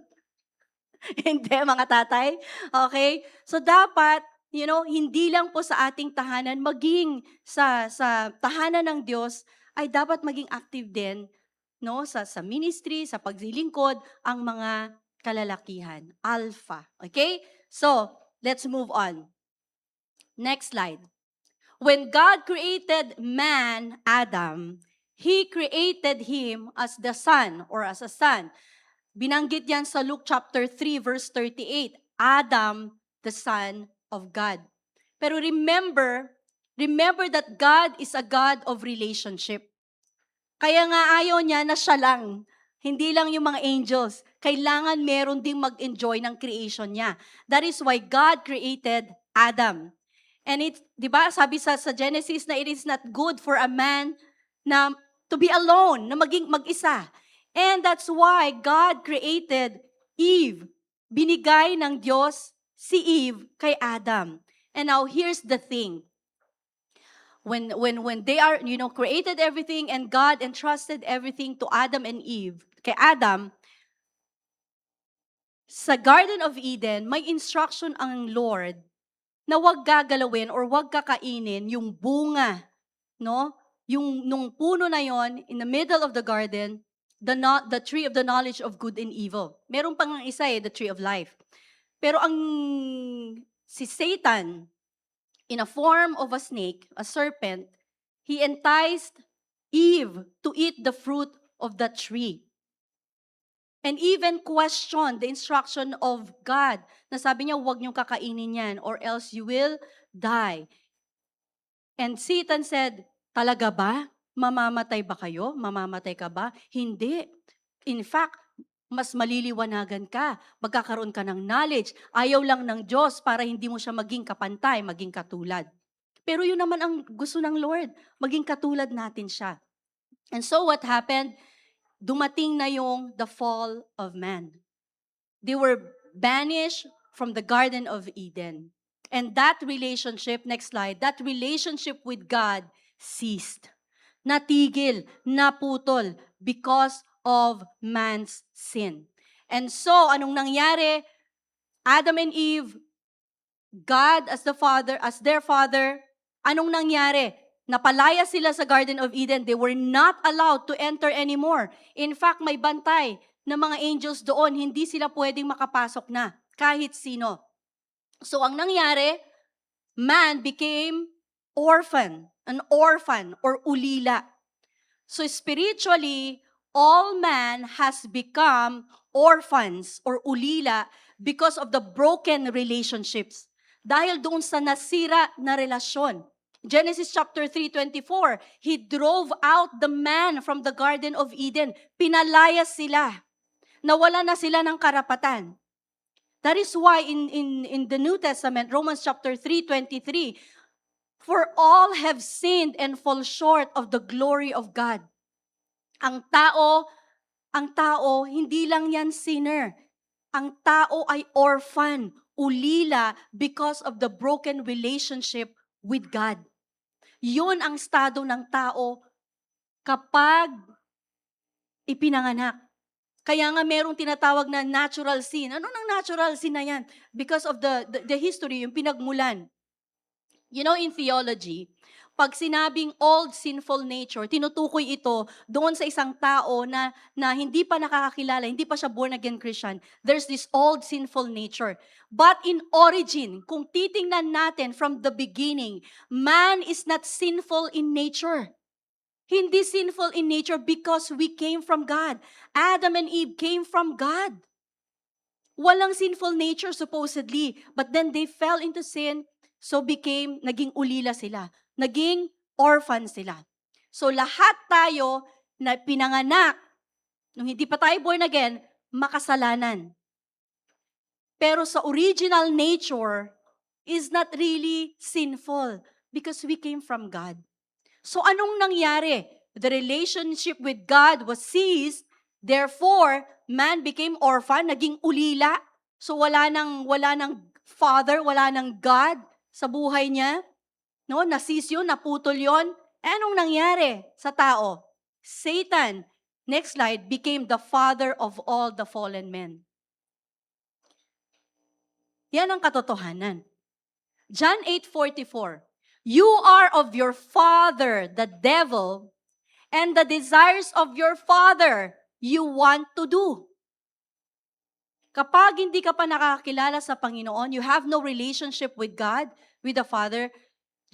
Hindi, mga tatay. Okay? So dapat, hindi lang po sa ating tahanan, maging sa tahanan ng Diyos, ay dapat maging active din, sa ministry, sa paglilingkod, ang mga kalalakihan. Alpha. Okay? So, let's move on. Next slide. When God created man, Adam, He created him as the son or as a son. Binanggit yan sa Luke chapter 3 verse 38. Adam, the son of God. Pero remember that God is a God of relationship. Kaya nga ayaw niya na siya lang. Hindi lang yung mga angels. Kailangan meron ding mag-enjoy ng creation niya. That is why God created Adam. And di ba, sabi sa Genesis na it is not good for a man na to be alone, na maging mag-isa. And that's why God created Eve. Binigay ng Diyos si Eve kay Adam. And now here's the thing. When they are, created everything and God entrusted everything to Adam and Eve, kay Adam, sa Garden of Eden, may instruction ang Lord na wag gagalawin or wag kakainin yung bunga, nung puno na yon in the middle of the garden, the tree of the knowledge of good and evil. Meron pang isa the tree of life. Pero si Satan, in a form of a snake, a serpent, he enticed Eve to eat the fruit of the tree. And even questioned the instruction of God na sabi niya, huwag niyong kakainin yan or else you will die. And Satan said, talaga ba? Mamamatay ba kayo? Mamamatay ka ba? Hindi. In fact, mas maliliwanagan ka. Magkakaroon ka ng knowledge. Ayaw lang ng Diyos para hindi mo siya maging kapantay, maging katulad. Pero yun naman ang gusto ng Lord, maging katulad natin siya. And so what happened? Dumating na yung the fall of man. They were banished from the Garden of Eden. And that relationship, next slide, that relationship with God ceased. Natigil, naputol because of man's sin. And so, anong nangyari? Adam and Eve, God as their father, anong nangyari? Napalaya sila sa Garden of Eden. They were not allowed to enter anymore. In fact, may bantay ng mga angels doon. Hindi sila pwedeng makapasok na, kahit sino. So ang nangyari, man became an orphan or ulila. So spiritually, all man has become orphans or ulila because of the broken relationships. Dahil doon sa nasira na relasyon. Genesis chapter 3:24, He drove out the man from the Garden of Eden. Pinalayas sila. Nawala na sila ng karapatan. That is why in the New Testament, Romans chapter 3:23, for all have sinned and fall short of the glory of God. Ang tao, hindi lang yan sinner. Ang tao ay orphan, ulila, because of the broken relationship with God. Yun ang estado ng tao kapag ipinanganak. Kaya nga merong tinatawag na natural sin. Ano nang natural sin na yan? Because of the history, yung pinagmulan. You know, in theology, pag sinabing old sinful nature, tinutukoy ito doon sa isang tao na hindi pa nakakakilala, hindi pa siya born again Christian. There's this old sinful nature. But in origin, kung titingnan natin from the beginning, man is not sinful in nature. Hindi sinful in nature because we came from God. Adam and Eve came from God. Walang sinful nature supposedly, but then they fell into sin, so naging ulila sila. Naging orphan sila. So lahat tayo na pinanganak, nung hindi pa tayo born again, makasalanan. Pero sa original nature is not really sinful because we came from God. So anong nangyari? The relationship with God was ceased, therefore, man became orphan, naging ulila. So wala nang father, wala nang God sa buhay niya. No, nasis yun, naputol yun. Anong nangyari sa tao? Satan, next slide, became the father of all the fallen men. Yan ang katotohanan. John 8:44, you are of your father, the devil, and the desires of your father you want to do. Kapag hindi ka pa nakakilala sa Panginoon, you have no relationship with God, with the Father,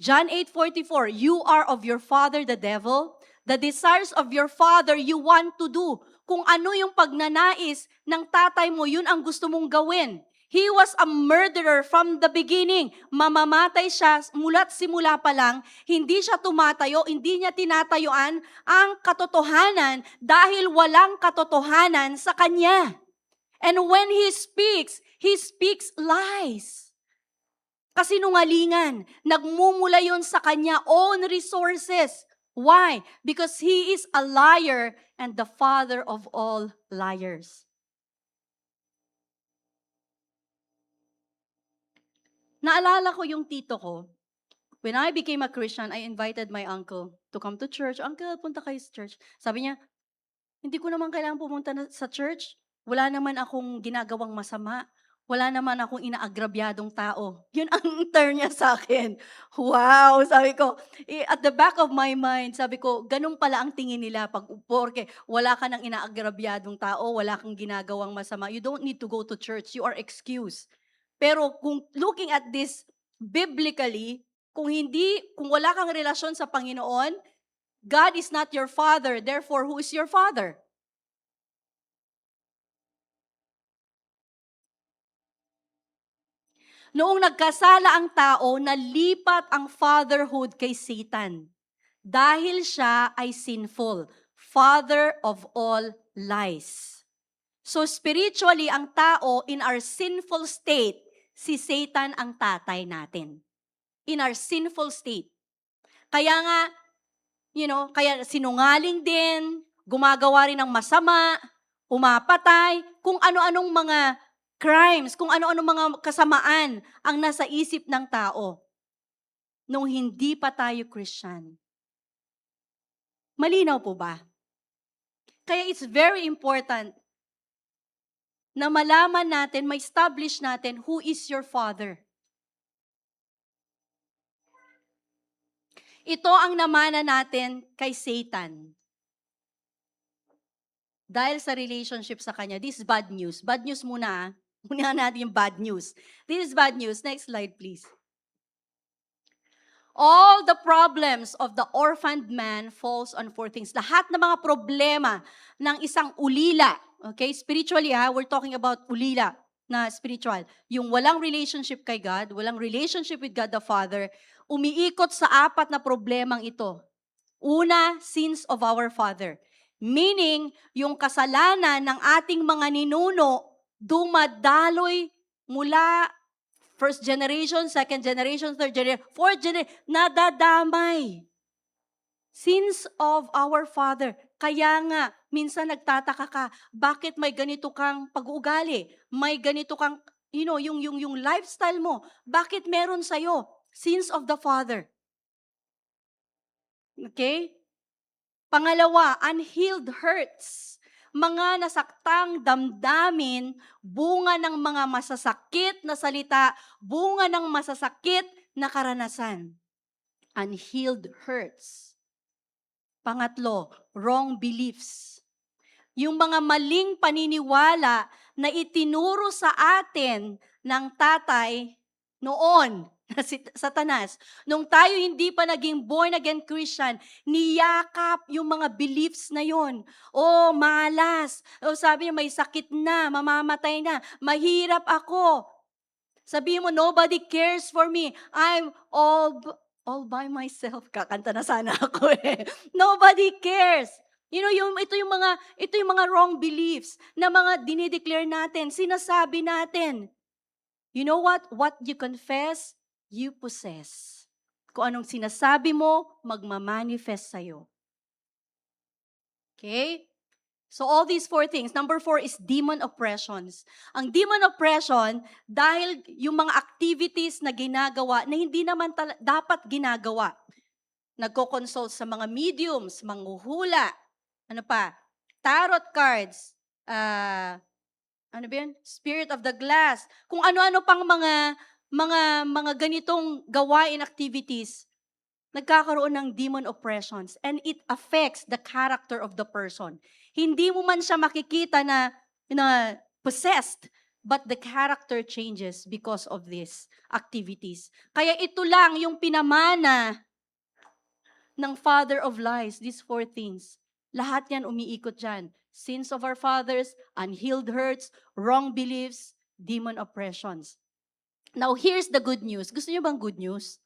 John 8:44, you are of your father the devil, the desires of your father you want to do. Kung ano yung pagnanais ng tatay mo, yun ang gusto mong gawin. He was a murderer from the beginning. Mamamatay siya mula't simula pa lang, hindi siya tumatayo, hindi niya tinatayuan ang katotohanan dahil walang katotohanan sa kanya. And when he speaks lies. Kasinungalingan. Nagmumula yun sa kanya own resources. Why? Because he is a liar and the father of all liars. Naalala ko yung tito ko. When I became a Christian, I invited my uncle to come to church. Uncle, punta kayo sa church. Sabi niya, hindi ko naman kailangan pumunta sa church. Wala naman akong ginagawang masama. Wala naman akong inaagrabyadong tao. Yun ang turn niya sa akin. Wow! Sabi ko, at the back of my mind, sabi ko, ganun pala ang tingin nila porke wala ka ng inaagrabyadong tao, wala kang ginagawang masama. You don't need to go to church. You are excused. Pero kung looking at this biblically, kung wala kang relasyon sa Panginoon, God is not your father. Therefore, who is your father? Noong nagkasala ang tao, nalipat ang fatherhood kay Satan. Dahil siya ay sinful. Father of all lies. So spiritually, ang tao in our sinful state, si Satan ang tatay natin. In our sinful state. Kaya nga, kaya sinungaling din, gumagawa rin ng masama, umapatay, kung ano-anong mga crimes, kung ano-ano mga kasamaan ang nasa isip ng tao nung hindi pa tayo Christian. Malinaw po ba? Kaya it's very important na malaman natin, ma-establish natin who is your father. Ito ang namana natin kay Satan. Dahil sa relationship sa kanya, this is bad news. Bad news muna. Muna natin yung bad news. This is bad news. Next slide, please. All the problems of the orphaned man falls on four things. Lahat ng mga problema ng isang ulila, okay? Spiritually, we're talking about ulila na spiritual. Yung walang relationship kay God, walang relationship with God the Father, umiikot sa apat na problemang ito. Una, sins of our father. Meaning, yung kasalanan ng ating mga ninuno, dumadaloy mula first generation, second generation, third generation, fourth generation, nadadamay. Sins of our father. Kaya nga, minsan nagtataka ka, bakit may ganito kang pag-uugali? May ganito kang, yung lifestyle mo. Bakit meron sa'yo? Sins of the father. Okay? Pangalawa, unhealed hurts. Mga nasaktang damdamin, bunga ng mga masasakit na salita, bunga ng masasakit na karanasan. Unhealed hurts. Pangatlo, wrong beliefs. Yung mga maling paniniwala na itinuro sa atin ng tatay noon, na si Satanas. Nung tayo hindi pa naging born again Christian, niyakap yung mga beliefs na yon. Oh, malas. Oh, sabi niya, may sakit na, mamamatay na, mahirap ako. Sabi mo, nobody cares for me. I'm all by myself. Kakanta na sana ako eh. Nobody cares. Ito yung mga wrong beliefs na mga dinideclare natin, sinasabi natin. You know what? What you confess, you possess. Kung anong sinasabi mo, magmamanifest sa'yo. Okay? So all these four things. Number 4 is demon oppressions. Ang demon oppression, dahil yung mga activities na ginagawa na hindi naman dapat ginagawa. Nagko-consult sa mga mediums, manghuhula, tarot cards, spirit of the glass, kung ano-ano pang mga ganitong gawain activities, nagkakaroon ng demon oppressions and it affects the character of the person. Hindi mo man siya makikita na possessed, but the character changes because of these activities. Kaya ito lang yung pinamana ng father of lies, these 4 things. Lahat yan umiikot dyan. Sins of our fathers, unhealed hurts, wrong beliefs, demon oppressions. Now, here's the good news. Gusto niyo bang good news?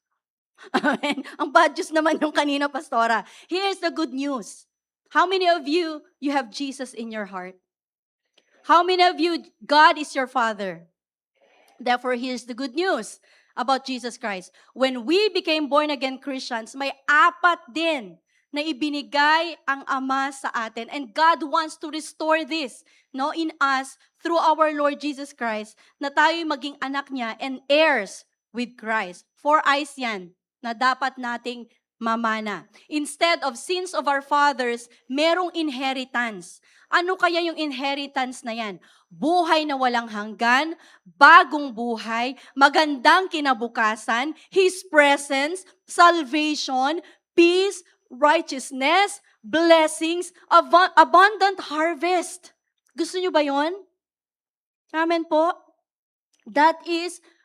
Amen. Ang bad news naman yung kanina, Pastora. Here's the good news. How many of you have Jesus in your heart? How many of you, God is your Father? Therefore, here's the good news about Jesus Christ. When we became born-again Christians, may 4 din na ibinigay ang Ama sa atin. And God wants to restore this in us through our Lord Jesus Christ, na tayo'y maging anak niya and heirs with Christ. 4 eyes yan na dapat nating mamana. Instead of sins of our fathers, merong inheritance. Ano kaya yung inheritance na yan? Buhay na walang hanggan, bagong buhay, magandang kinabukasan, His presence, salvation, peace, righteousness, blessings, abundant harvest. Gusto nyo ba yon? Amen po?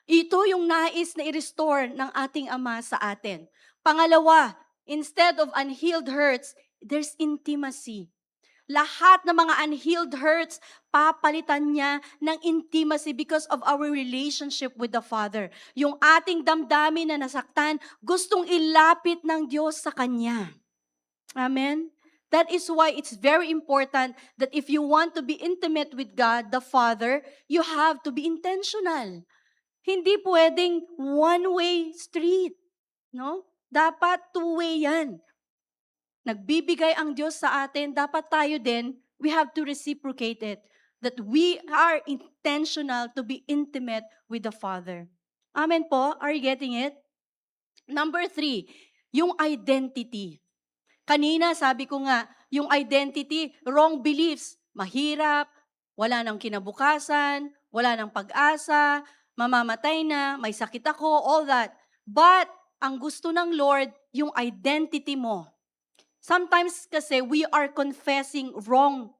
Ito yung nais na i-restore ng ating Ama sa atin. Pangalawa, instead of unhealed hurts, there's intimacy. Lahat ng mga unhealed hurts, papalitan niya ng intimacy because of our relationship with the Father. Yung ating damdamin na nasaktan, gustong ilapit ng Diyos sa Kanya. Amen? That is why it's very important that if you want to be intimate with God, the Father, you have to be intentional. Hindi pwedeng one-way street. No? Dapat two-way yan. Nagbibigay ang Diyos sa atin, dapat tayo din, we have to reciprocate it. That we are intentional to be intimate with the Father. Amen po? Are you getting it? Number 3, yung identity. Kanina, sabi ko nga, yung identity, wrong beliefs, mahirap, wala nang kinabukasan, wala nang pag-asa, mamamatay na, may sakit ako, all that. But, ang gusto ng Lord, yung identity mo. Sometimes kasi we are confessing wrong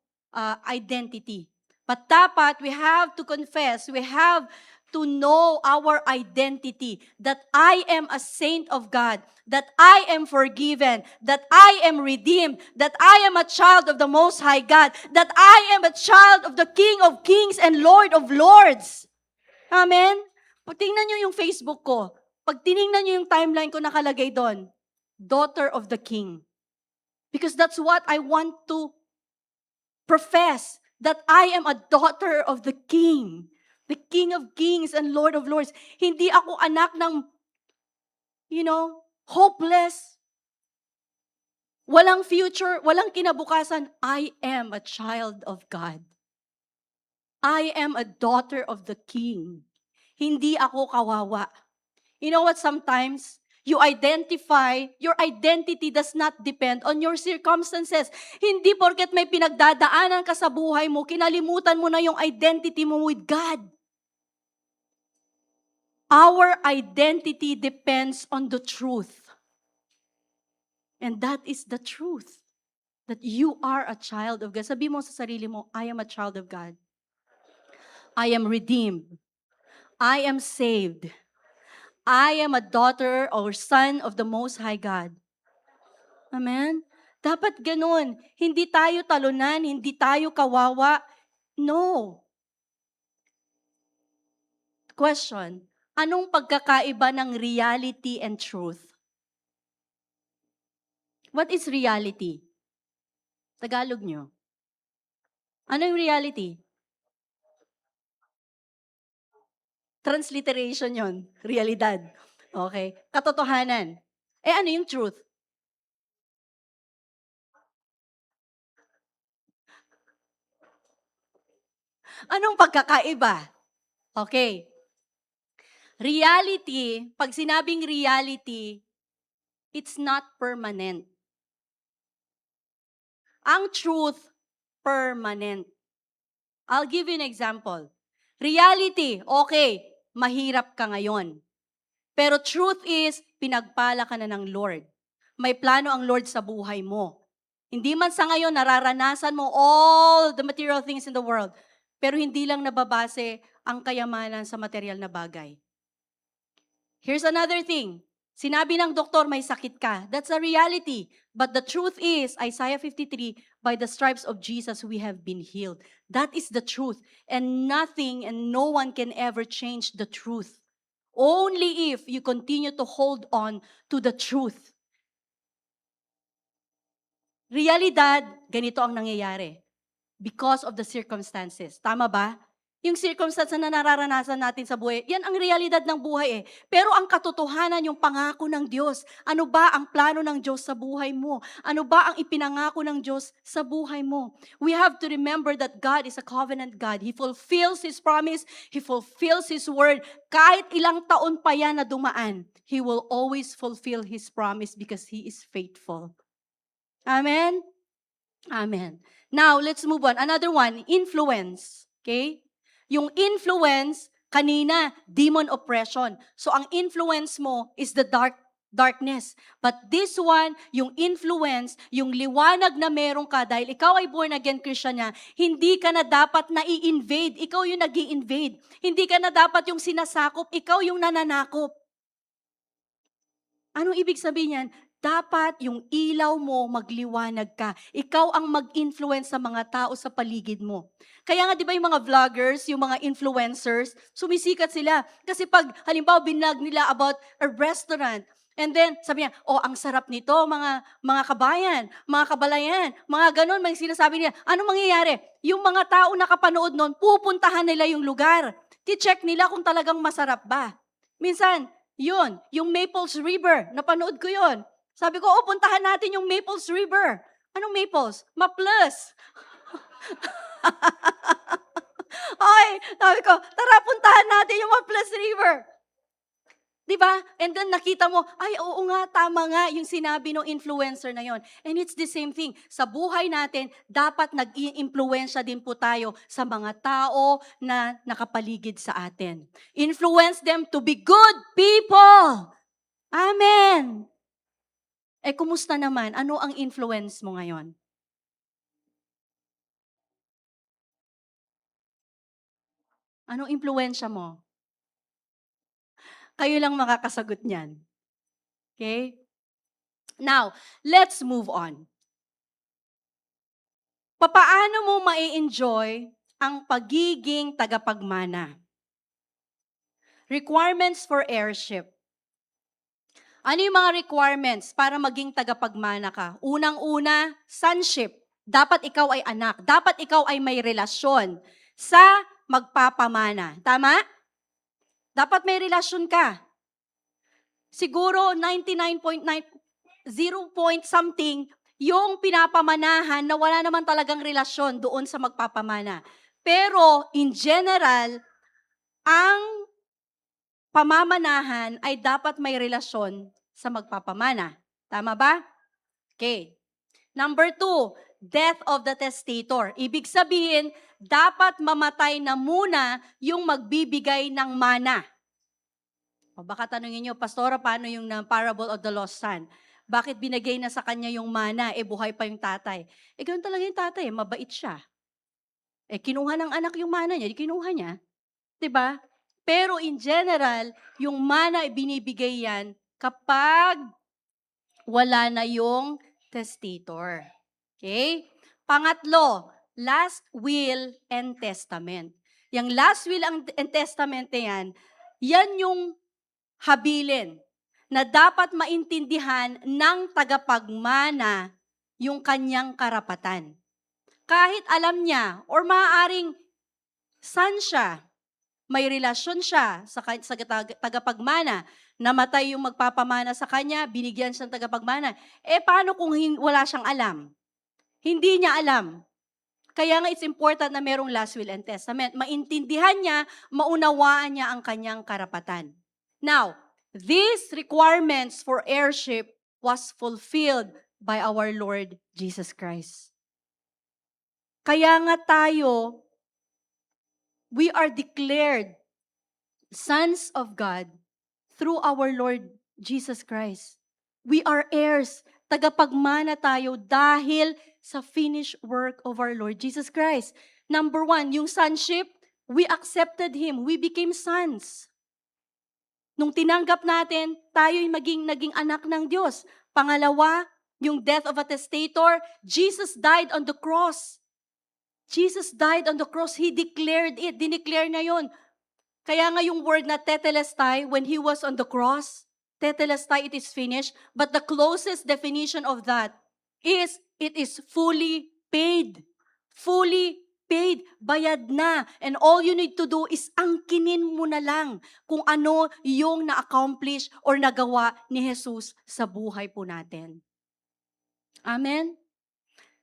identity. But dapat we have to confess, we have to know our identity, that I am a saint of God, that I am forgiven, that I am redeemed, that I am a child of the Most High God, that I am a child of the King of Kings and Lord of Lords. Amen? Pag tingnan nyo yung Facebook ko, pag tinignan nyo yung timeline ko nakalagay doon, Daughter of the King. Because that's what I want to profess, that I am a daughter of the King of Kings and Lord of Lords. Hindi ako anak ng, hopeless, walang future, walang kinabukasan. I am a child of God. I am a daughter of the King. Hindi ako kawawa. You know what, sometimes, your identity does not depend on your circumstances. Hindi porket may pinagdadaanan ka sa buhay mo, kinalimutan mo na yung identity mo with God. Our identity depends on the truth. And that is the truth. That you are a child of God. Sabi mo sa sarili mo, I am a child of God. I am redeemed. I am saved. I am a daughter or son of the Most High God. Amen? Dapat ganun. Hindi tayo talunan, hindi tayo kawawa. No. Question, anong pagkakaiba ng reality and truth? What is reality? Tagalog nyo. Ano yung reality? Transliteration yon, realidad. Okay? Katotohanan. Ano yung truth? Anong pagkakaiba? Okay. Reality, pag sinabing reality, it's not permanent. Ang truth, permanent. I'll give you an example. Reality, okay, mahirap ka ngayon. Pero truth is, pinagpala ka na ng Lord. May plano ang Lord sa buhay mo. Hindi man sa ngayon nararanasan mo all the material things in the world, pero hindi lang nababase ang kayamanan sa material na bagay. Here's another thing. Sinabi ng doktor, may sakit ka. That's a reality. But the truth is, Isaiah 53, by the stripes of Jesus, we have been healed. That is the truth. And nothing and no one can ever change the truth. Only if you continue to hold on to the truth. Realidad, ganito ang nangyayari. Because of the circumstances. Tama ba? Yung circumstance na nararanasan natin sa buhay, yan ang realidad ng buhay eh. Pero ang katotohanan, yung pangako ng Diyos. Ano ba ang plano ng Diyos sa buhay mo? Ano ba ang ipinangako ng Diyos sa buhay mo? We have to remember that God is a covenant God. He fulfills His promise. He fulfills His word. Kahit ilang taon pa yan na dumaan, He will always fulfill His promise because He is faithful. Amen? Amen. Now, let's move on. Another one, influence. Okay? Yung influence, kanina, demon oppression. So, ang influence mo is the darkness. But this one, yung influence, yung liwanag na meron ka, dahil ikaw ay born again Christian niya, hindi ka na dapat na i-invade. Ikaw yung nag invade. Hindi ka na dapat yung sinasakop, ikaw yung nananakop. Anong ibig sabihin yan? Dapat yung ilaw mo magliwanag ka. Ikaw ang mag-influence sa mga tao sa paligid mo. Kaya nga di ba yung mga vloggers, yung mga influencers, sumisikat sila. Kasi pag halimbawa binlog nila about a restaurant, and then sabi niya, ang sarap nito mga kabayan, mga kabalayan, mga ganun, may sinasabi niya. Ano mangyayari? Yung mga tao nakapanood nun, pupuntahan nila yung lugar. Ti-check nila kung talagang masarap ba. Minsan, yung Maples River, napanood ko yun. Sabi ko, puntahan natin yung Maples River. Anong Maples? Maples. Okay, sabi ko, tara puntahan natin yung Maples River. Diba? And then nakita mo, oo nga, tama nga yung sinabi ng influencer na yon. And it's the same thing. Sa buhay natin, dapat nag-i-impluensya din po tayo sa mga tao na nakapaligid sa atin. Influence them to be good people. Amen. Kumusta naman? Ano ang influence mo ngayon? Anong impluwensya mo? Kayo lang makakasagot niyan. Okay? Now, let's move on. Papaano mo mai-enjoy ang pagiging tagapagmana? Requirements for heirship. Ano yung mga requirements para maging tagapagmana ka? Unang-una, sonship. Dapat ikaw ay anak. Dapat ikaw ay may relasyon sa magpapamana. Tama? Dapat may relasyon ka. Siguro 99.9, 0 point something, yung pinapamanahan na wala naman talagang relasyon doon sa magpapamana. Pero in general, ang pamamanahan ay dapat may relasyon sa magpapamana. Tama ba? Okay. Number 2, death of the testator. Ibig sabihin, dapat mamatay na muna yung magbibigay ng mana. O baka tanungin nyo, Pastora, paano yung parable of the lost son? Bakit binigay na sa kanya yung mana, buhay pa yung tatay? Ganoon talaga yung tatay, mabait siya. Kinuha ng anak yung mana niya, kinuha niya. 'Di ba? Pero in general, yung mana binibigay yan kapag wala na yung testator. Okay? Pangatlo, last will and testament. Yung last will and testament na yan yung habilin na dapat maintindihan ng tagapagmana yung kanyang karapatan. Kahit alam niya or maaaring son siya, may relasyon siya sa tagapagmana, namatay yung magpapamana sa kanya, binigyan siya ng tagapagmana. Paano kung wala siyang alam? Hindi niya alam. Kaya nga it's important na merong last will and testament. Maintindihan niya, maunawaan niya ang kanyang karapatan. Now, these requirements for heirship was fulfilled by our Lord Jesus Christ. Kaya nga tayo, we are declared sons of God through our Lord Jesus Christ. We are heirs. Tagapagmana tayo dahil sa finished work of our Lord Jesus Christ. Number 1, yung sonship, we accepted Him. We became sons. Nung tinanggap natin, tayo'y naging anak ng Diyos. Pangalawa, yung death of a testator, Jesus died on the cross. Jesus died on the cross. He declared it. Dineclare na yun. Kaya nga yung word na tetelestai, when He was on the cross, tetelestai, it is finished. But the closest definition of that is, it is fully paid. Fully paid, bayad na. And all you need to do is angkinin mo na lang kung ano yung na-accomplish or nagawa ni Jesus sa buhay po natin. Amen?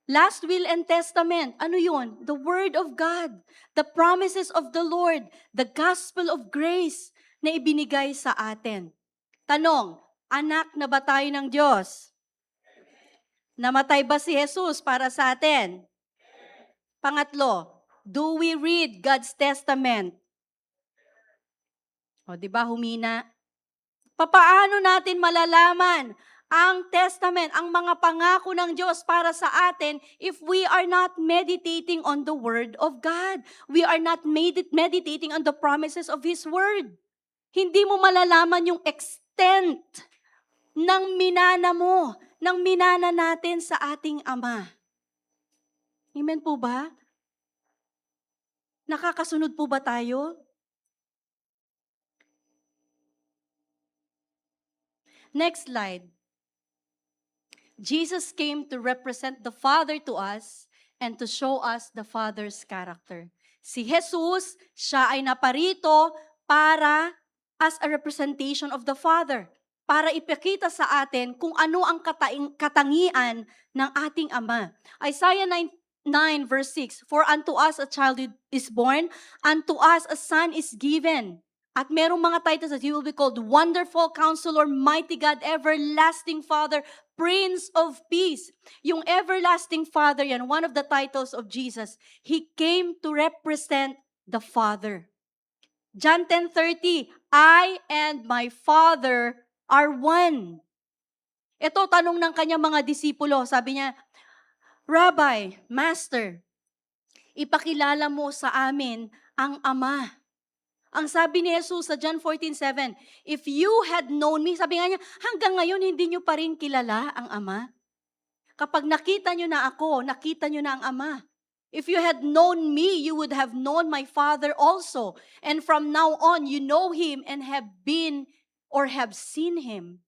Last will and testament, ano yun? The word of God, the promises of the Lord, the gospel of grace na ibinigay sa atin. Tanong, anak na ba tayo ng Diyos? Namatay ba si Jesus para sa atin? Pangatlo, do we read God's testament? O, di ba humina? Papaano natin malalaman ang testament, ang mga pangako ng Diyos para sa atin if we are not meditating on the Word of God? We are not meditating on the promises of His Word. Hindi mo malalaman yung extent ng minana mo, ng minana natin sa ating Ama. Amen po ba? Nakakasunod po ba tayo? Next slide. Jesus came to represent the Father to us and to show us the Father's character. Si Jesus, siya ay naparito para as a representation of the Father. Para ipakita sa atin kung ano ang katangian ng ating Ama. Isaiah 9 verse 6, for unto us a child is born, unto us a son is given. At merong mga titles that He will be called Wonderful Counselor, Mighty God, Everlasting Father, Prince of Peace. Yung Everlasting Father, yan, one of the titles of Jesus. He came to represent the Father. John 10:30, I and my Father are one. Ito, tanong ng kanyang mga disipulo. Sabi niya, Rabbi, Master, ipakilala mo sa amin ang Ama. Ang sabi ni Jesus sa John 14:7, if you had known me, sabi nga niya, hanggang ngayon hindi niyo pa rin kilala ang Ama. Kapag nakita niyo na ako, nakita niyo na ang Ama. If you had known me, you would have known my Father also. And from now on, you know Him and have been or have seen Him.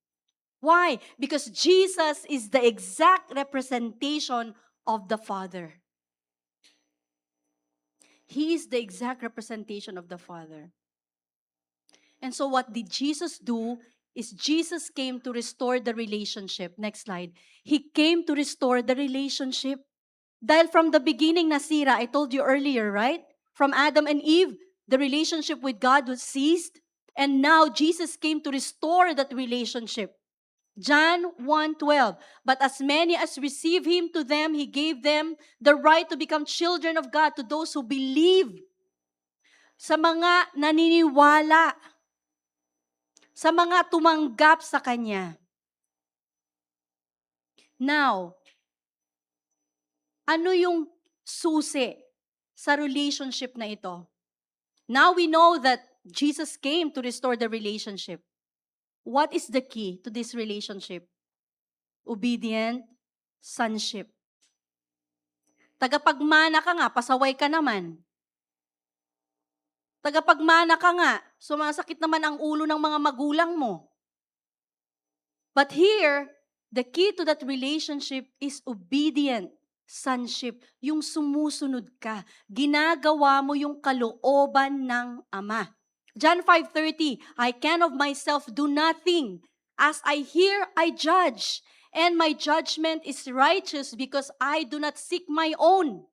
Why? Because Jesus is the exact representation of the Father. He is the exact representation of the Father. And so what did Jesus do is Jesus came to restore the relationship. Next slide. He came to restore the relationship. Dahil from the beginning nasira, I told you earlier, right? From Adam and Eve, the relationship with God was ceased. And now Jesus came to restore that relationship. John 1:12. But as many as receive Him, to them He gave them the right to become children of God, to those who believe. Sa mga naniniwala, sa mga tumanggap sa Kanya. Now, ano yung susi sa relationship na ito? Now we know that Jesus came to restore the relationship. What is the key to this relationship? Obedient sonship. Tagapagmana ka nga, pasaway ka naman. Tagapagmana ka nga, sumasakit naman ang ulo ng mga magulang mo. But here, the key to that relationship is obedient sonship. Yung sumusunod ka. Ginagawa mo yung kalooban ng Ama. John 5:30, I can of myself do nothing. As I hear, I judge. And my judgment is righteous because I do not seek my own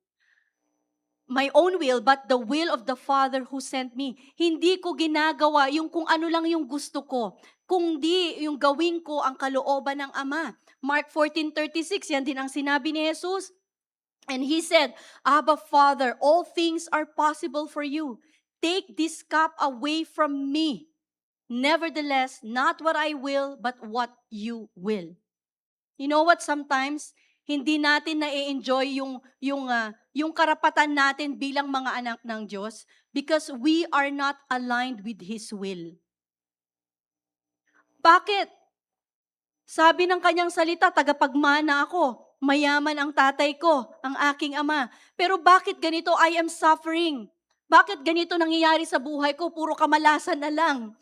will, but the will of the Father who sent me. Hindi ko ginagawa yung kung ano lang yung gusto ko, kundi yung gawin ko ang kalooban ng Ama. Mark 14:36, yan din ang sinabi ni Jesus. And He said, Abba, Father, all things are possible for you. Take this cup away from me. Nevertheless, not what I will, but what you will. You know what, sometimes, hindi natin na-enjoy yung karapatan natin bilang mga anak ng Diyos because we are not aligned with His will. Bakit? Sabi ng kanyang salita, tagapagmana ako, mayaman ang tatay ko, ang aking ama. Pero bakit ganito? I am suffering. Bakit ganito nangyayari sa buhay ko? Puro kamalasan na lang.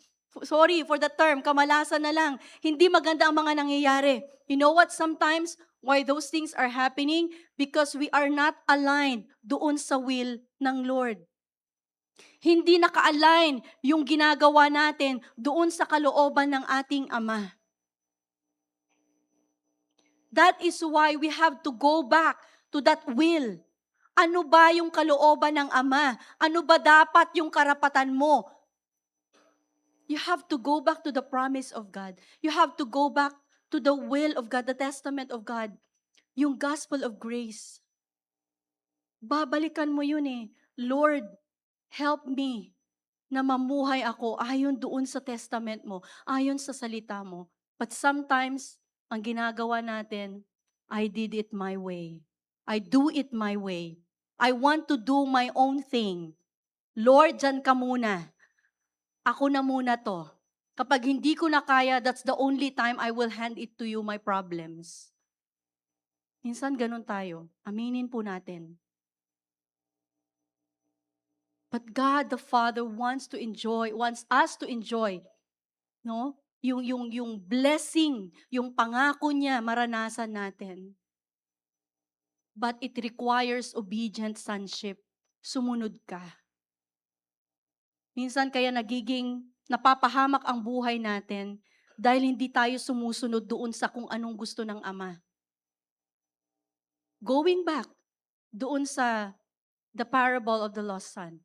Sorry for the term, kamalasan na lang. Hindi maganda ang mga nangyayari. You know what? Sometimes, why those things are happening? Because we are not aligned doon sa will ng Lord. Hindi naka-align yung ginagawa natin doon sa kalooban ng ating Ama. That is why we have to go back to that will. Ano ba yung kalooban ng Ama? Ano ba dapat yung karapatan mo? You have to go back to the promise of God. You have to go back to the will of God, the testament of God. Yung gospel of grace. Babalikan mo yun eh. Lord, help me na mamuhay ako ayon doon sa testament mo, ayon sa salita mo. But sometimes, ang ginagawa natin, I did it my way. I do it my way. I want to do my own thing. Lord, dyan ka muna. Ako na muna to. Kapag hindi ko na kaya, that's the only time I will hand it to you, my problems. Minsan ganun tayo. Aminin po natin. But God the Father wants us to enjoy, no? Yung blessing, yung pangako niya maranasan natin. But it requires obedient sonship. Sumunod ka. Minsan kaya napapahamak ang buhay natin dahil hindi tayo sumusunod doon sa kung anong gusto ng Ama. Going back doon sa the parable of the lost son.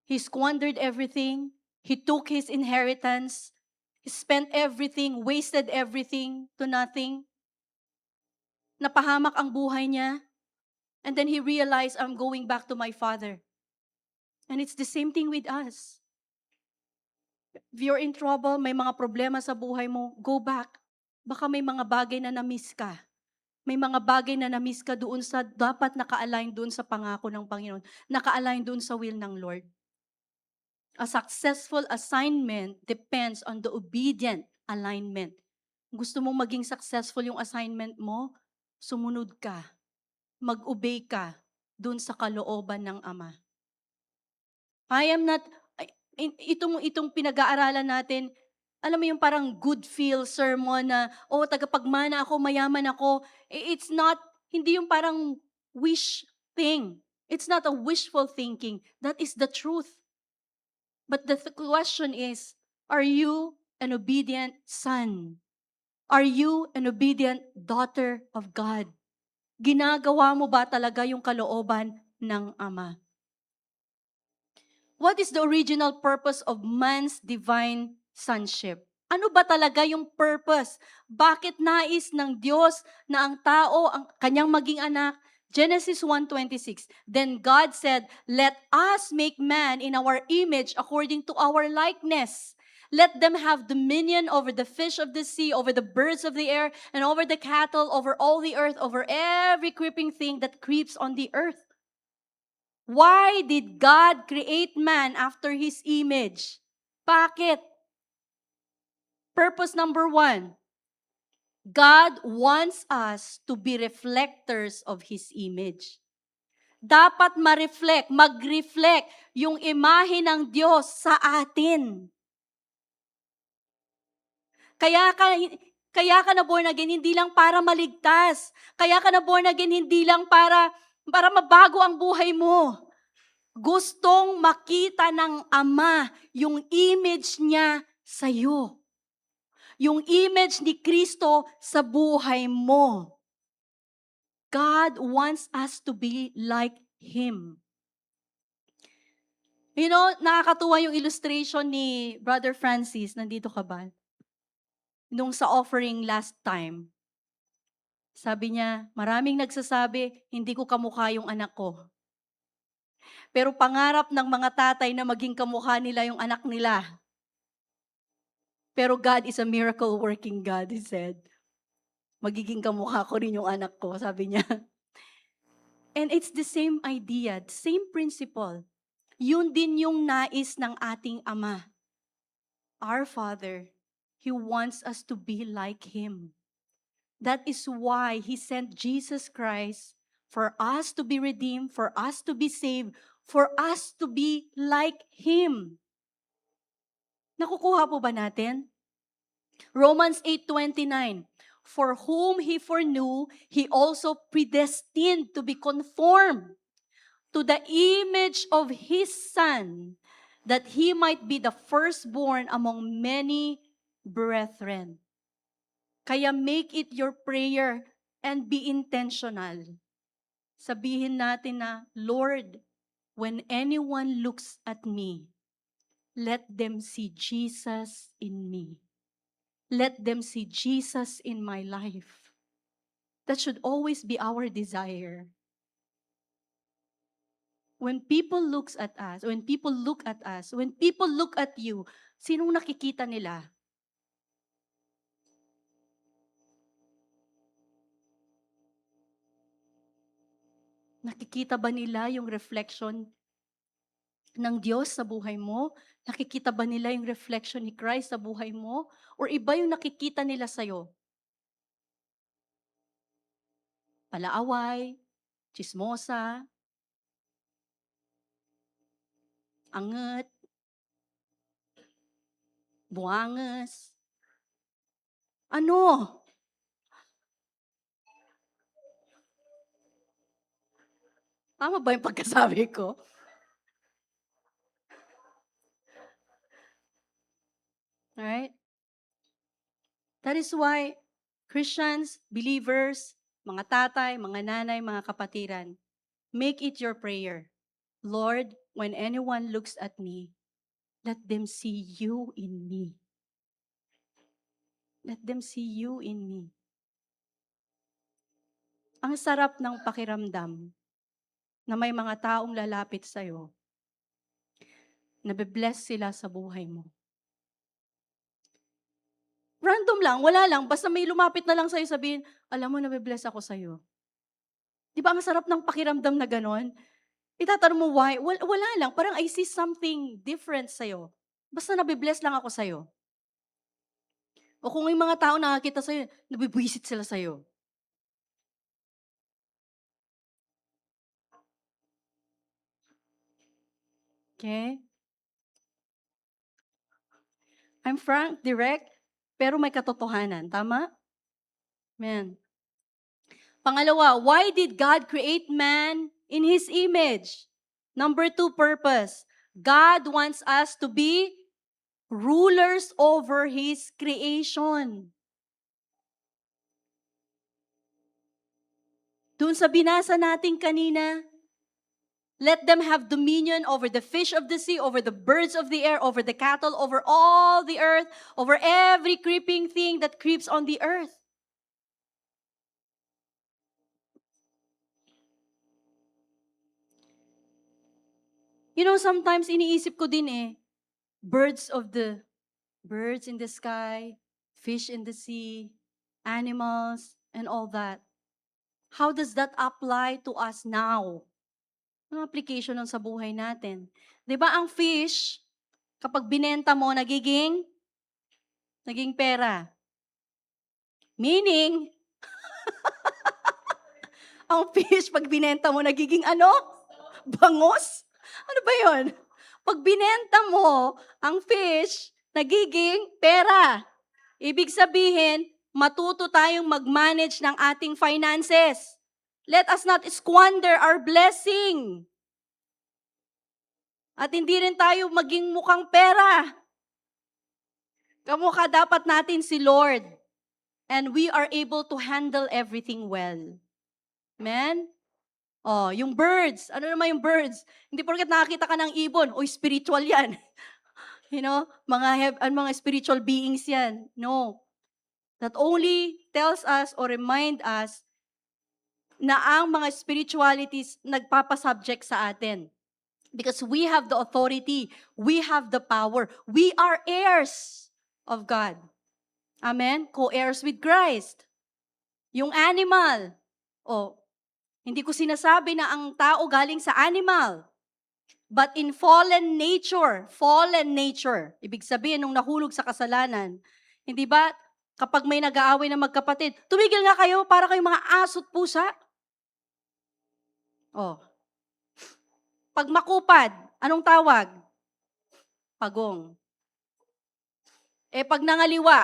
He squandered everything. He took his inheritance. He spent everything, wasted everything to nothing. Napahamak ang buhay niya. And then he realized, I'm going back to my Father. And it's the same thing with us. If you're in trouble, may mga problema sa buhay mo, go back. Baka may mga bagay na na-miss ka. May mga bagay na na-miss ka doon sa dapat naka-align doon sa pangako ng Panginoon. Naka-align doon sa will ng Lord. A successful assignment depends on the obedient alignment. Gusto mong maging successful yung assignment mo, sumunod ka. Mag-obey ka doon sa kalooban ng Ama. I am not, itong pinag-aaralan natin, alam mo yung parang good feel sermon na, tagapagmana ako, mayaman ako. It's not, hindi yung parang wish thing. It's not a wishful thinking. That is the truth. But the question is, are you an obedient son? Are you an obedient daughter of God? Ginagawa mo ba talaga yung kalooban ng Ama? What is the original purpose of man's divine sonship? Ano ba talaga yung purpose? Bakit nais ng Diyos na ang tao, ang kanyang maging anak? Genesis 1:26. Then God said, "Let us make man in our image according to our likeness. Let them have dominion over the fish of the sea, over the birds of the air, and over the cattle, over all the earth, over every creeping thing that creeps on the earth." Why did God create man after His image? Bakit? Purpose number 1, God wants us to be reflectors of His image. Dapat mag-reflect yung imahe ng Diyos sa atin. Kaya ka na born again, hindi lang para maligtas. Kaya ka na born again, hindi lang para mabago ang buhay mo. Gustong makita ng Ama yung image niya sa iyo. Yung image ni Kristo sa buhay mo. God wants us to be like Him. You know, nakakatuwa yung illustration ni Brother Francis. Nandito ka ba? Nung sa offering last time. Sabi niya, maraming nagsasabi, hindi ko kamukha yung anak ko. Pero pangarap ng mga tatay na maging kamukha nila yung anak nila. Pero God is a miracle working God, he said. Magiging kamukha ko rin yung anak ko, sabi niya. And it's the same idea, same principle. Yun din yung nais ng ating Ama. Our Father, He wants us to be like Him. That is why He sent Jesus Christ for us to be redeemed, for us to be saved, for us to be like Him. Nakukuha po ba natin? Romans 8:29. For whom He foreknew, He also predestined to be conformed to the image of His Son, that He might be the firstborn among many brethren. Kaya make it your prayer and be intentional. Sabihin natin na, Lord, when anyone looks at me, let them see Jesus in me. Let them see Jesus in my life. That should always be our desire. When people look at us, when people look at you, sinong nakikita nila? Nakikita ba nila yung reflection ng Diyos sa buhay mo? Nakikita ba nila yung reflection ni Christ sa buhay mo? Or iba yung nakikita nila sa'yo? Palaaway, chismosa, anget, buwangas. Ano? Tama ba yung pagkasabi ko? Alright? That is why Christians, believers, mga tatay, mga nanay, mga kapatiran, make it your prayer. Lord, when anyone looks at me, let them see you in me. Let them see you in me. Ang sarap ng pakiramdam na may mga taong lalapit sa'yo, nabe-bless sila sa buhay mo. Random lang, wala lang, basta may lumapit na lang sa'yo sabihin, alam mo, nabe-bless ako sa'yo. Di ba ang sarap ng pakiramdam na ganon? Itatanong mo why? Wala lang, parang I see something different sa'yo. Basta nabe-bless lang ako sa'yo. O kung yung mga tao nakakita sa'yo, nabibwisit sila sa'yo. Okay? I'm frank, direct, pero may katotohanan. Tama? Amen. Pangalawa, why did God create man in His image? Number 2, purpose. God wants us to be rulers over His creation. Doon sa binasa natin kanina, let them have dominion over the fish of the sea, over the birds of the air, over the cattle, over all the earth, over every creeping thing that creeps on the earth. You know, sometimes iniisip ko din birds in the sky, fish in the sea, animals, and all that. How does that apply to us now? Anong application nun sa buhay natin? 'Di ba ang fish, kapag binenta mo, naging pera. Meaning, ang fish, pag binenta mo, nagiging ano? Bangos? Ano ba yon? Pag binenta mo, ang fish, nagiging pera. Ibig sabihin, matuto tayong mag-manage ng ating finances. Let us not squander our blessing. At hindi rin tayo maging mukhang pera. Kamukha dapat natin si Lord. And we are able to handle everything well. Amen? Oh, yung birds. Ano naman yung birds? Hindi porket nakakita ka ng ibon, o spiritual yan. You know, mga spiritual beings yan. No. That only tells us or remind us na ang mga spiritualities nagpapasubject sa atin. Because we have the authority, we have the power, we are heirs of God. Amen? Co-heirs with Christ. Yung animal, hindi ko sinasabi na ang tao galing sa animal. But in fallen nature, ibig sabihin nung nahulog sa kasalanan, hindi ba kapag may nag-aaway na magkapatid, tumigil nga kayo para kayong mga aso't pusa? Pag makupad, anong tawag? Pagong. Pag nangaliwa,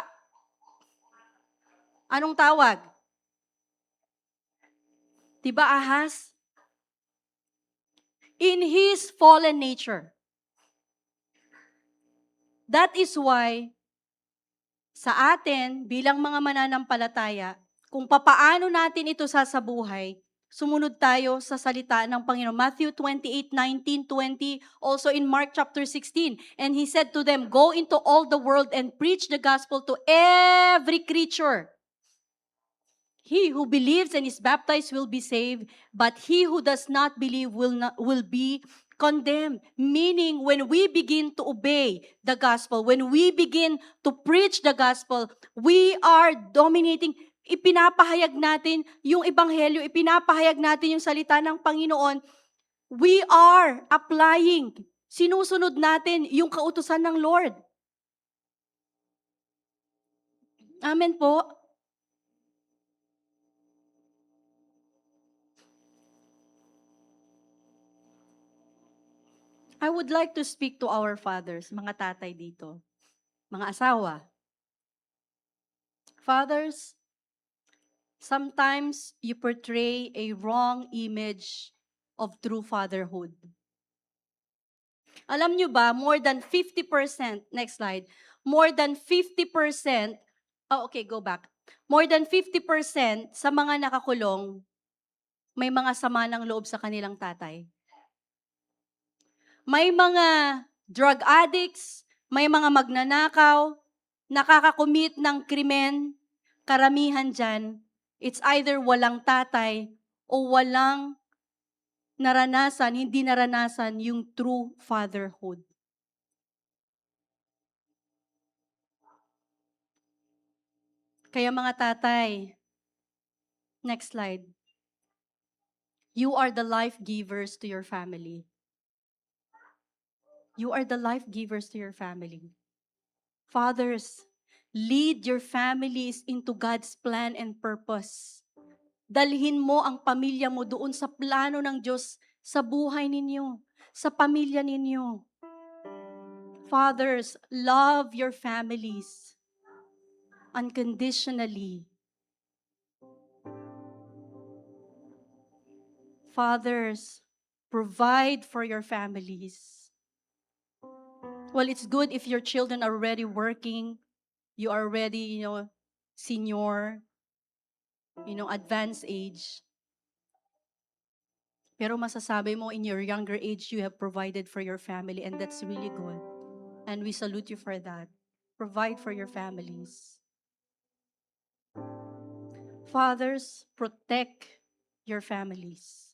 anong tawag? Diba ahas? In his fallen nature. That is why, sa atin, bilang mga mananampalataya, kung papaano natin ito sasabuhay, sumunod tayo sa salita ng Panginoon. Matthew 28:19-20, also in Mark chapter 16. And he said to them, go into all the world and preach the gospel to every creature. He who believes and is baptized will be saved, but he who does not believe will be condemned. Meaning, when we begin to obey the gospel, when we begin to preach the gospel, we are dominating. Ipinapahayag natin yung ebanghelyo, ipinapahayag natin yung salita ng Panginoon. We are applying, sinusunod natin yung kautusan ng Lord. Amen po. I would like to speak to our fathers, mga tatay dito, mga asawa. Fathers, sometimes you portray a wrong image of true fatherhood. Alam nyo ba, more than 50%, next slide, more than 50%, go back. More than 50% sa mga nakakulong, may mga sama ng loob sa kanilang tatay. May mga drug addicts, may mga magnanakaw, nakakakumit ng krimen, karamihan dyan, it's either walang tatay o walang naranasan, hindi naranasan yung true fatherhood. Kaya mga tatay, next slide. You are the life givers to your family. You are the life givers to your family. Fathers, lead your families into God's plan and purpose. Dalhin mo ang pamilya mo doon sa plano ng Diyos sa buhay ninyo, sa pamilya ninyo. Fathers, love your families unconditionally. Fathers, provide for your families. Well, it's good if your children are already working, you are already, senior, advanced age. Pero masasabi mo, in your younger age, you have provided for your family, and that's really good. And we salute you for that. Provide for your families. Fathers, protect your families.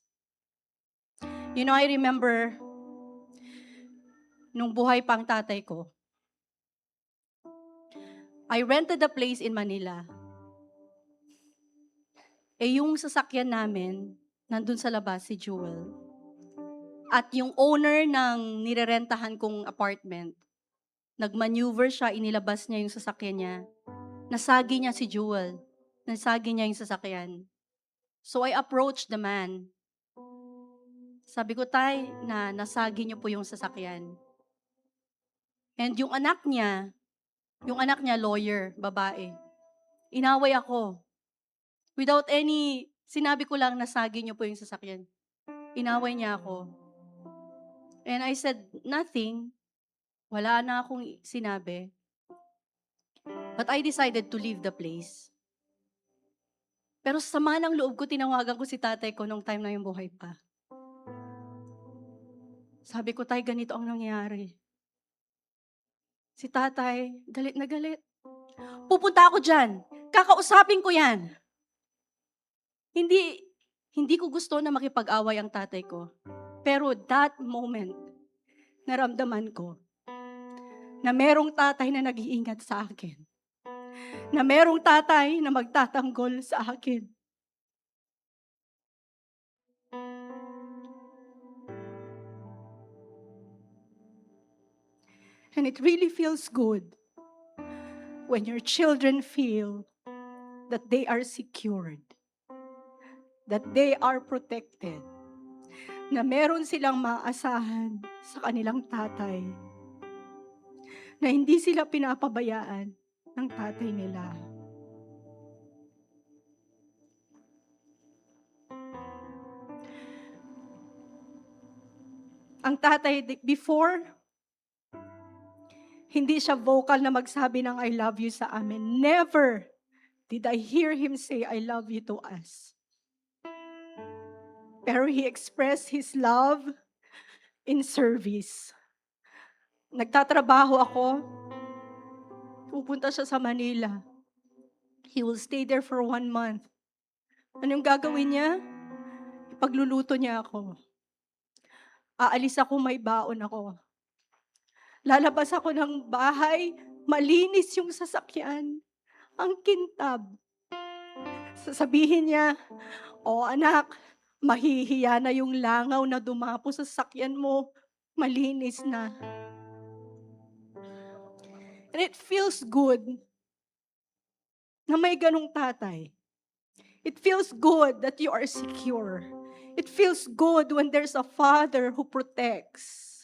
I remember, nung buhay pang tatay ko, I rented a place in Manila. Yung sasakyan namin, nandun sa labas, si Jewel. At yung owner ng nirerentahan kong apartment, nagmaneuver siya, inilabas niya yung sasakyan niya. Nasagi niya si Jewel. Nasagi niya yung sasakyan. So I approached the man. Sabi ko, tay, nasagi niyo po yung sasakyan. And yung anak niya lawyer, babae. Inaway ako. Without any, sinabi ko lang, nasagi niyo po yung sasakyan. Inaway niya ako. And I said, nothing. Wala na akong sinabi. But I decided to leave the place. Pero sa sama ng loob ko, tinawagan ko si tatay ko nung time na yung buhay pa. Sabi ko, tay, ganito ang nangyayari. Si tatay, galit na galit. Pupunta ako dyan. Kakausapin ko yan. Hindi ko gusto na makipag-away ang tatay ko. Pero that moment, naramdaman ko na merong tatay na nag-iingat sa akin. Na merong tatay na magtatanggol sa akin. And it really feels good when your children feel that they are secured, that they are protected, na meron silang maasahan sa kanilang tatay, na hindi sila pinapabayaan ng tatay nila. Ang tatay, before, hindi siya vocal na magsabi ng I love you sa amin. Never did I hear him say I love you to us. Pero he expressed his love in service. Nagtatrabaho ako, pupunta siya sa Manila. He will stay there for 1 month. Anong gagawin niya? Ipagluluto niya ako. Aalis ako, may baon ako. Lalabas ako ng bahay, malinis yung sasakyan. Ang kintab. Sasabihin niya, anak, mahihiya na yung langaw na dumapo sa sasakyan mo. Malinis na. And it feels good na may ganong tatay. It feels good that you are secure. It feels good when there's a father who protects.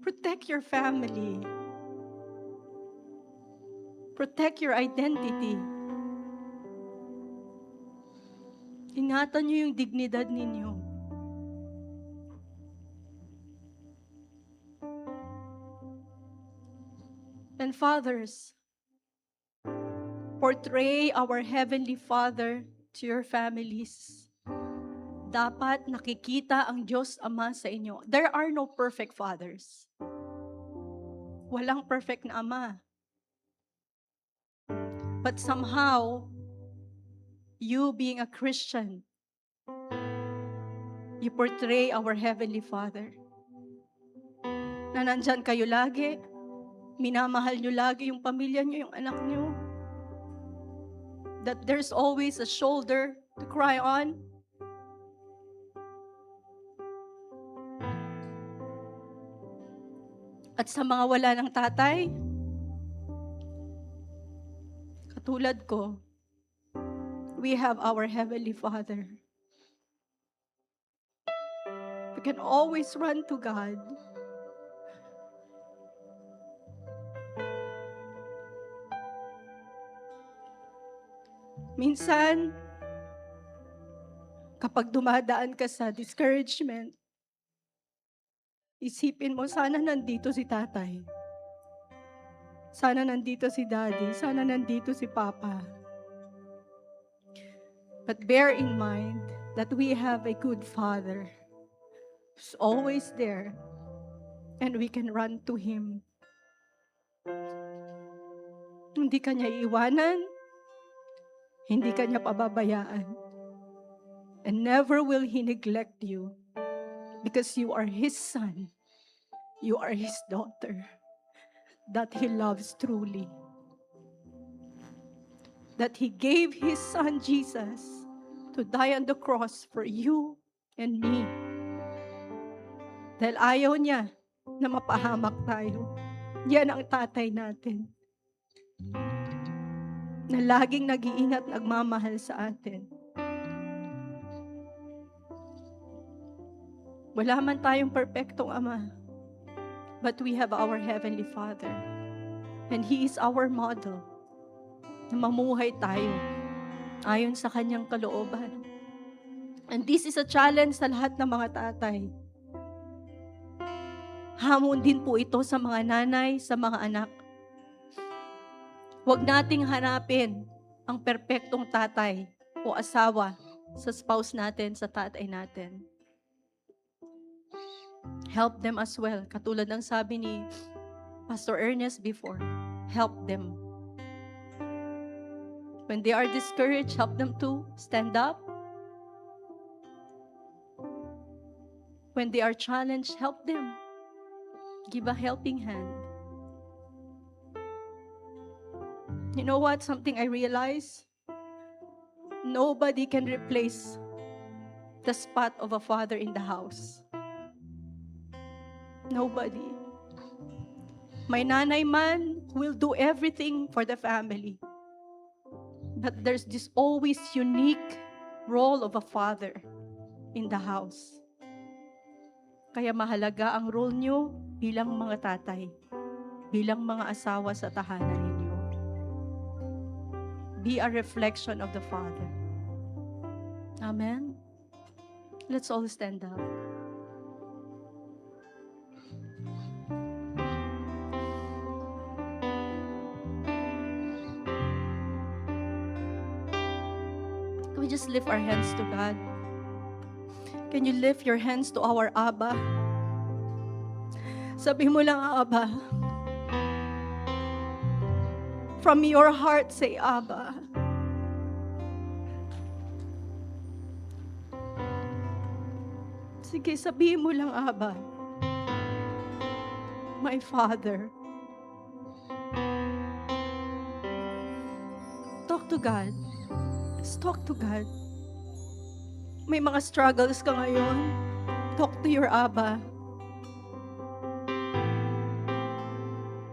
Protect your family. Protect your identity. Ingatan niyo yung dignidad ninyo. And fathers, portray our Heavenly Father to your families. Dapat nakikita ang Diyos Ama sa inyo. There are no perfect fathers. Walang perfect na ama. But somehow, you being a Christian, you portray our Heavenly Father. na nandyan kayo lagi. Minamahal nyo lagi yung pamilya nyo, yung anak nyo. That there's always a shoulder to cry on. At sa mga wala ng tatay, katulad ko, we have our Heavenly Father. We can always run to God. Minsan, kapag dumadaan ka sa discouragement, isipin mo, sana nandito si tatay. Sana nandito si daddy. Sana nandito si papa. But bear in mind that we have a good Father who's always there, and we can run to Him. Hindi ka niya iiwanan, hindi ka niya pababayaan, and never will He neglect you because you are His son, you are His daughter, that He loves truly. That He gave His Son Jesus to die on the cross for you and me. Dahil ayaw niya na mapahamak tayo. Yan ang tatay natin. Na laging nag-iingat, nagmamahal sa atin. Wala man tayong perpektong ama, but we have our Heavenly Father. And He is our model. Na mamuhay tayo ayon sa kanyang kalooban. And this is a challenge sa lahat ng mga tatay. Hamon din po ito sa mga nanay, sa mga anak. Huwag nating hanapin ang perpektong tatay o asawa sa spouse natin, sa tatay natin. Help them as well. Katulad ng sabi ni Pastor Ernest before, help them. When they are discouraged, help them to stand up. When they are challenged, help them. Give a helping hand. You know what? Something I realized? Nobody can replace the spot of a father in the house. Nobody. My nanay man will do everything for the family. But there's this always unique role of a father in the house. Kaya mahalaga ang role nyo bilang mga tatay, bilang mga asawa sa tahanan ninyo. Be a reflection of the Father. Amen? Let's all stand up. Can we just lift our hands to God? Can you lift your hands to our Abba? Sabi mo lang, Abba. From your heart, say, Abba. Sige, sabihin mo lang, Abba. My Father. Talk to God. Just talk to God. May mga struggles ka ngayon. Talk to your Abba.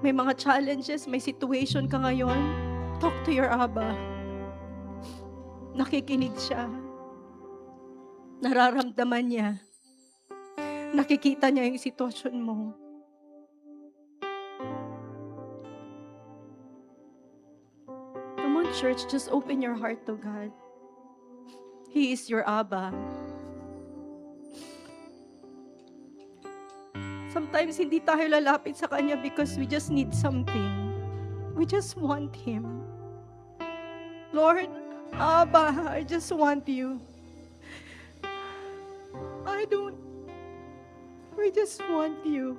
May mga challenges, may situation ka ngayon. Talk to your Abba. Nakikinig siya. Nararamdaman niya. Nakikita niya yung sitwasyon mo. Come on, church, just open your heart to God. He is your Abba. Sometimes hindi tayo lalapit sa Kanya because we just need something. We just want Him. Lord, Abba, I just want you. We just want you.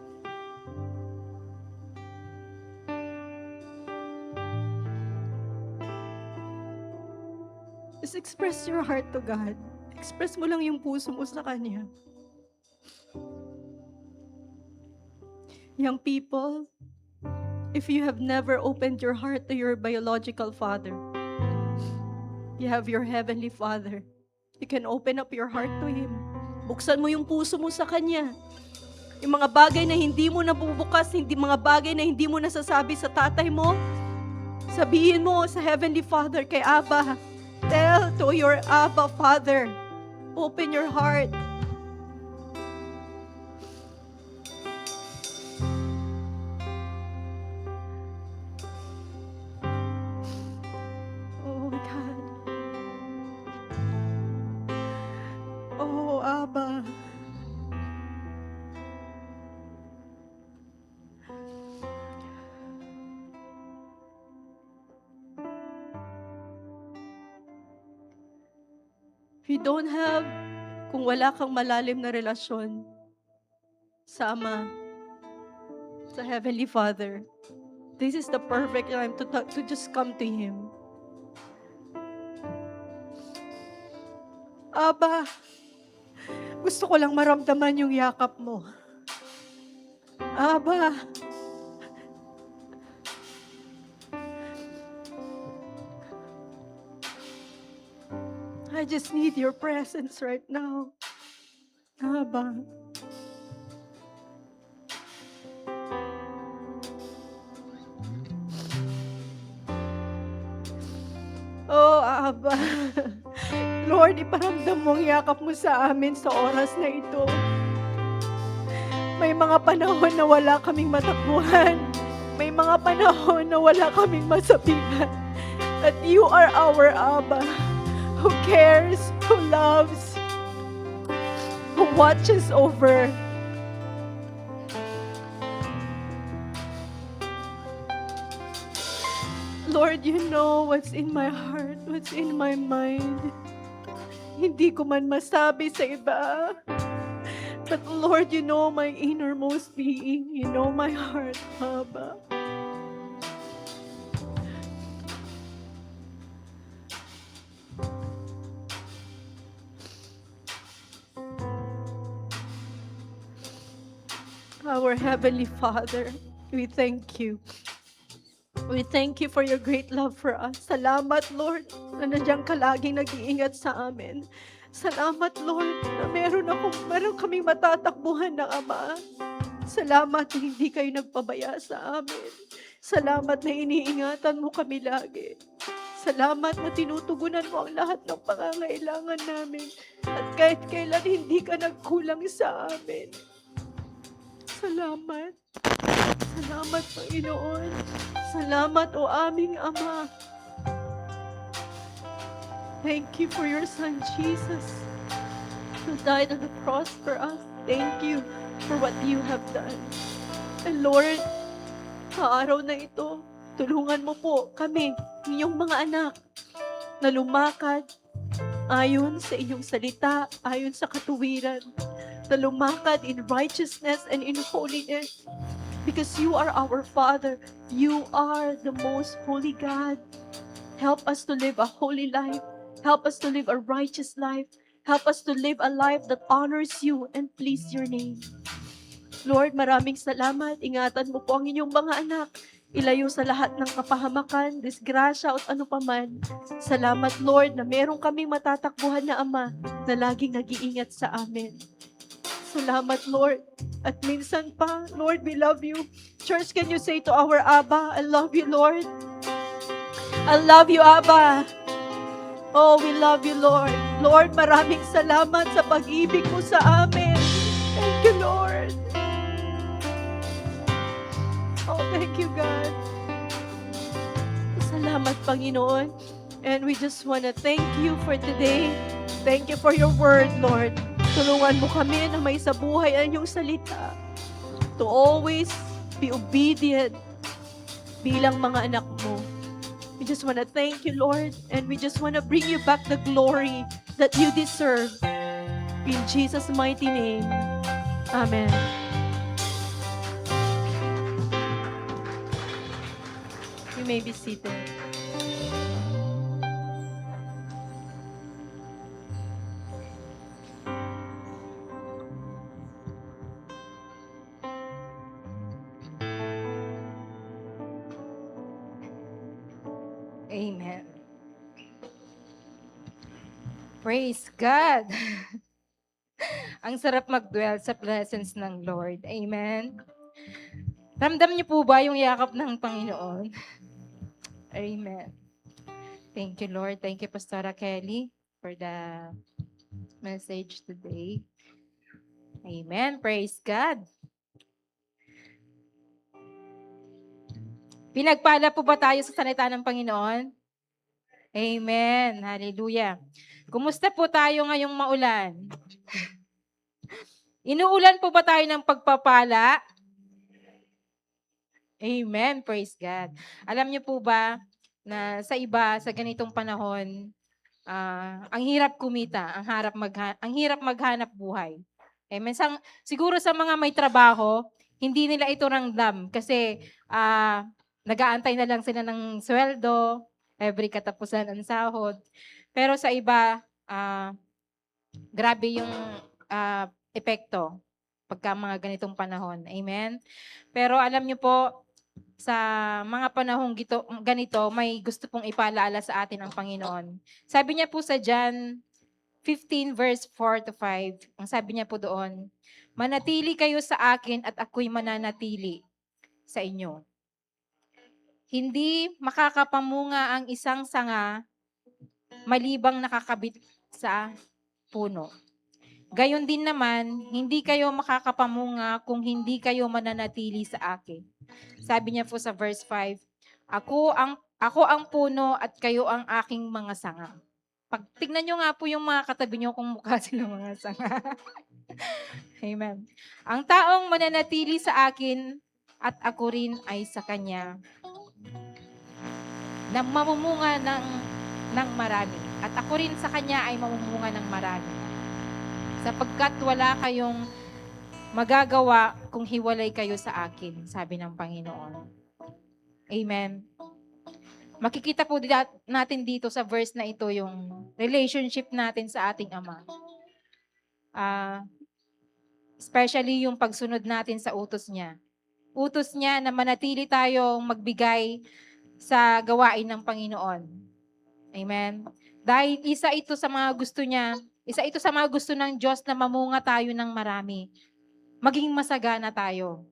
Just express your heart to God. Express mo lang yung puso mo sa Kanya. Young people, if you have never opened your heart to your biological father, you have your heavenly Father. You can open up your heart to Him. Buksan mo yung puso mo sa Kanya. Yung mga bagay na hindi mo nabubukas, mga bagay na hindi mo nasasabi sa tatay mo, sabihin mo sa Heavenly Father kay Abba. Tell to your Abba Father. Open your heart. Oh God. Oh Abba. If you don't have, kung wala kang malalim na relasyon sa Ama, sa Heavenly Father, this is the perfect time to just come to Him. Aba, gusto ko lang maramdaman yung yakap mo. Aba, I just need your presence right now. Aba. Oh, Aba. Lord, iparamdam mo ang yakap mo sa amin sa oras na ito. May mga panahon na wala kaming matakbuhan. May mga panahon na wala kaming masabihan. That you are our Abba, who cares, who loves, who watches over. Lord, you know what's in my heart, what's in my mind. Hindi ko man masabi sa iba. But Lord, you know my innermost being. You know my heart, Abba. Our Heavenly Father, we thank you. We thank you for your great love for us. Salamat, Lord, na nandiyan ka laging nag-iingat sa amin. Salamat, Lord, na meron kaming matatakbuhan ng Ama. Salamat na hindi kayo nagpabaya sa amin. Salamat na iniingatan mo kami lagi. Salamat na tinutugunan mo ang lahat ng pangangailangan namin. At kahit kailan hindi ka nagkulang sa amin. Salamat. Salamat, Panginoon. Salamat, O aming Ama. Thank you for your Son, Jesus, who died on the cross for us. Thank you for what you have done. And Lord, sa araw na ito, tulungan mo po kami, inyong mga anak, na lumakad ayon sa inyong salita, ayon sa katuwiran, na lumakad in righteousness and in holiness. Because you are our Father. You are the most holy God. Help us to live a holy life. Help us to live a righteous life. Help us to live a life that honors you and please your name. Lord, maraming salamat. Ingatan mo po ang inyong mga anak. Ilayo sa lahat ng kapahamakan, disgrasya at ano paman. Salamat, Lord, na meron kaming matatakbuhan na Ama na laging nag-iingat sa amin. Salamat, Lord. At minsan pa, Lord, we love you. Church, can you say to our Abba, I love you, Lord. I love you, Abba. Oh, we love you, Lord. Lord, maraming salamat sa pag-ibig mo sa amin. Thank you, Lord. Oh, thank you, God. Salamat, Panginoon. And we just want to thank you for today. Thank you for your word, Lord. Tulungan mo kami na may sabuhay ang iyong salita. To always be obedient bilang mga anak mo. We just want to thank you, Lord. And we just want to bring you back the glory that you deserve. In Jesus' mighty name. Amen. You may be seated. Amen. Praise God. Ang sarap mag-dwell sa presence ng Lord. Amen. Ramdam niyo po ba yung yakap ng Panginoon? Amen. Thank you, Lord. Thank you, Pastora Kelly, for the message today. Amen. Praise God. Pinagpala po ba tayo sa salita ng Panginoon? Amen. Hallelujah. Kumusta po tayo ngayong maulan? Inuulan po ba tayo ng pagpapala? Amen. Praise God. Alam niyo po ba na sa iba, sa ganitong panahon, ang hirap kumita, ang hirap maghanap buhay. Amen. Siguro sa mga may trabaho, hindi nila ito ramdam kasi nag-aantay na lang sila ng sweldo, every katapusan ng sahod. Pero sa iba, grabe yung epekto pagka mga ganitong panahon. Amen. Pero alam niyo po, sa mga panahong ganito, may gusto pong ipaalala sa atin ang Panginoon. Sabi niya po sa John 15 verse 4 to 5, ang sabi niya po doon, manatili kayo sa akin at ako'y mananatili sa inyo. Hindi makakapamunga ang isang sanga malibang nakakabit sa puno. Gayon din naman, hindi kayo makakapamunga kung hindi kayo mananatili sa akin. Sabi niya po sa verse 5, ako ang puno at kayo ang aking mga sanga. Pag tignan nyo nga po yung mga katabi nyo kung mukha silang mga sanga. Amen. Ang taong mananatili sa akin at ako rin ay sa kanya na mamumunga ng marami. At ako rin sa kanya ay mamumunga ng marami. Sapagkat wala kayong magagawa kung hiwalay kayo sa akin, sabi ng Panginoon. Amen. Makikita po natin dito sa verse na ito yung relationship natin sa ating Ama. Especially yung pagsunod natin sa utos niya. Utos niya na manatili tayong magbigay sa gawain ng Panginoon. Amen. Dahil isa ito sa mga gusto ng Diyos na mamunga tayo ng marami. Maging masagana tayo.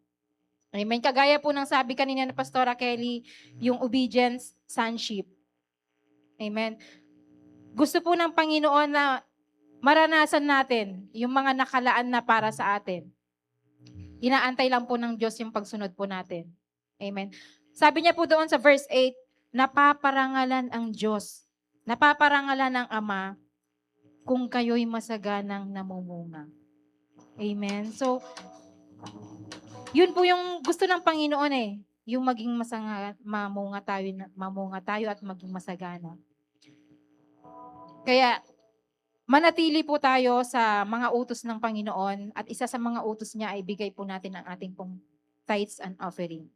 Amen. Kagaya po ng sabi kanina na Pastora Kelly, yung obedience, sonship. Amen. Gusto po ng Panginoon na maranasan natin yung mga nakalaan na para sa atin. Inaantay lang po ng Diyos yung pagsunod po natin. Amen. Sabi niya po doon sa verse 8, napaparangalan ang Diyos, napaparangalan ng Ama kung kayo'y masaganang namumunga. Amen. So, yun po yung gusto ng Panginoon yung maging mamunga tayo at maging masagana. Kaya, manatili po tayo sa mga utos ng Panginoon at isa sa mga utos niya ay bigay po natin ang ating pong tithes and offering.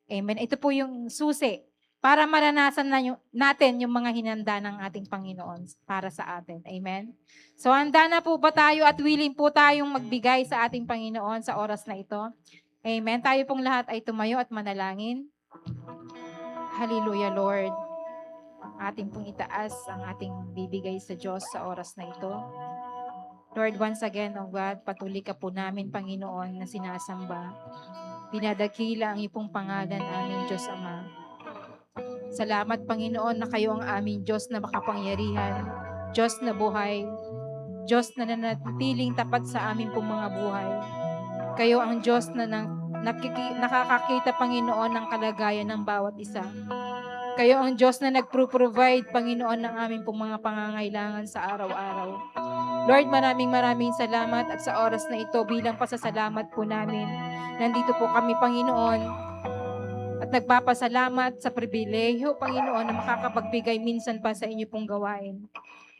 Amen. Ito po yung susi para maranasan natin yung mga hinanda ng ating Panginoon para sa atin. Amen. So, handa na po ba tayo at willing po tayong magbigay sa ating Panginoon sa oras na ito? Amen. Tayo pong lahat ay tumayo at manalangin. Hallelujah, Lord. Ating pong itaas ang ating bibigay sa Diyos sa oras na ito. Lord, once again, oh God, patuloy ka po namin, Panginoon, na sinasamba. Pinadakila ang ipong pangalan, aming Diyos Ama. Salamat, Panginoon, na kayo ang aming Diyos na makapangyarihan, Diyos na buhay, Diyos na nanatiling tapat sa aming pong mga buhay. Kayo ang Diyos na nakakakita, Panginoon, ng kalagayan ng bawat isa. Kayo ang Diyos na nagpro-provide, Panginoon, ng aming pong mga pangangailangan sa araw-araw. Lord, maraming salamat at sa oras na ito bilang pasasalamat po namin. Nandito po kami, Panginoon, at nagpapasalamat sa pribilehiyo, Panginoon, na makakapagbigay minsan pa sa inyo pong gawain.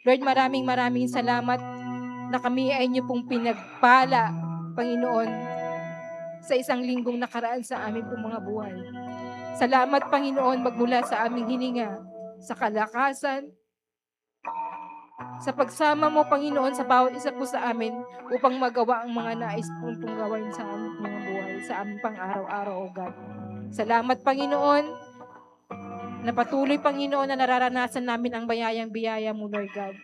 Lord, maraming salamat na kami ay inyo pong pinagpala, Panginoon, sa isang linggong nakaraan sa aming pong mga buhay. Salamat, Panginoon, magmula sa aming hininga, sa kalakasan, sa pagsama mo, Panginoon, sa bawat isa po sa amin upang magawa ang mga nais pong gawain sa aming mga buhay, sa aming pang-araw-araw, O God. Salamat, Panginoon, na patuloy, Panginoon, na nararanasan namin ang bayayang-biyaya mo, Lord God.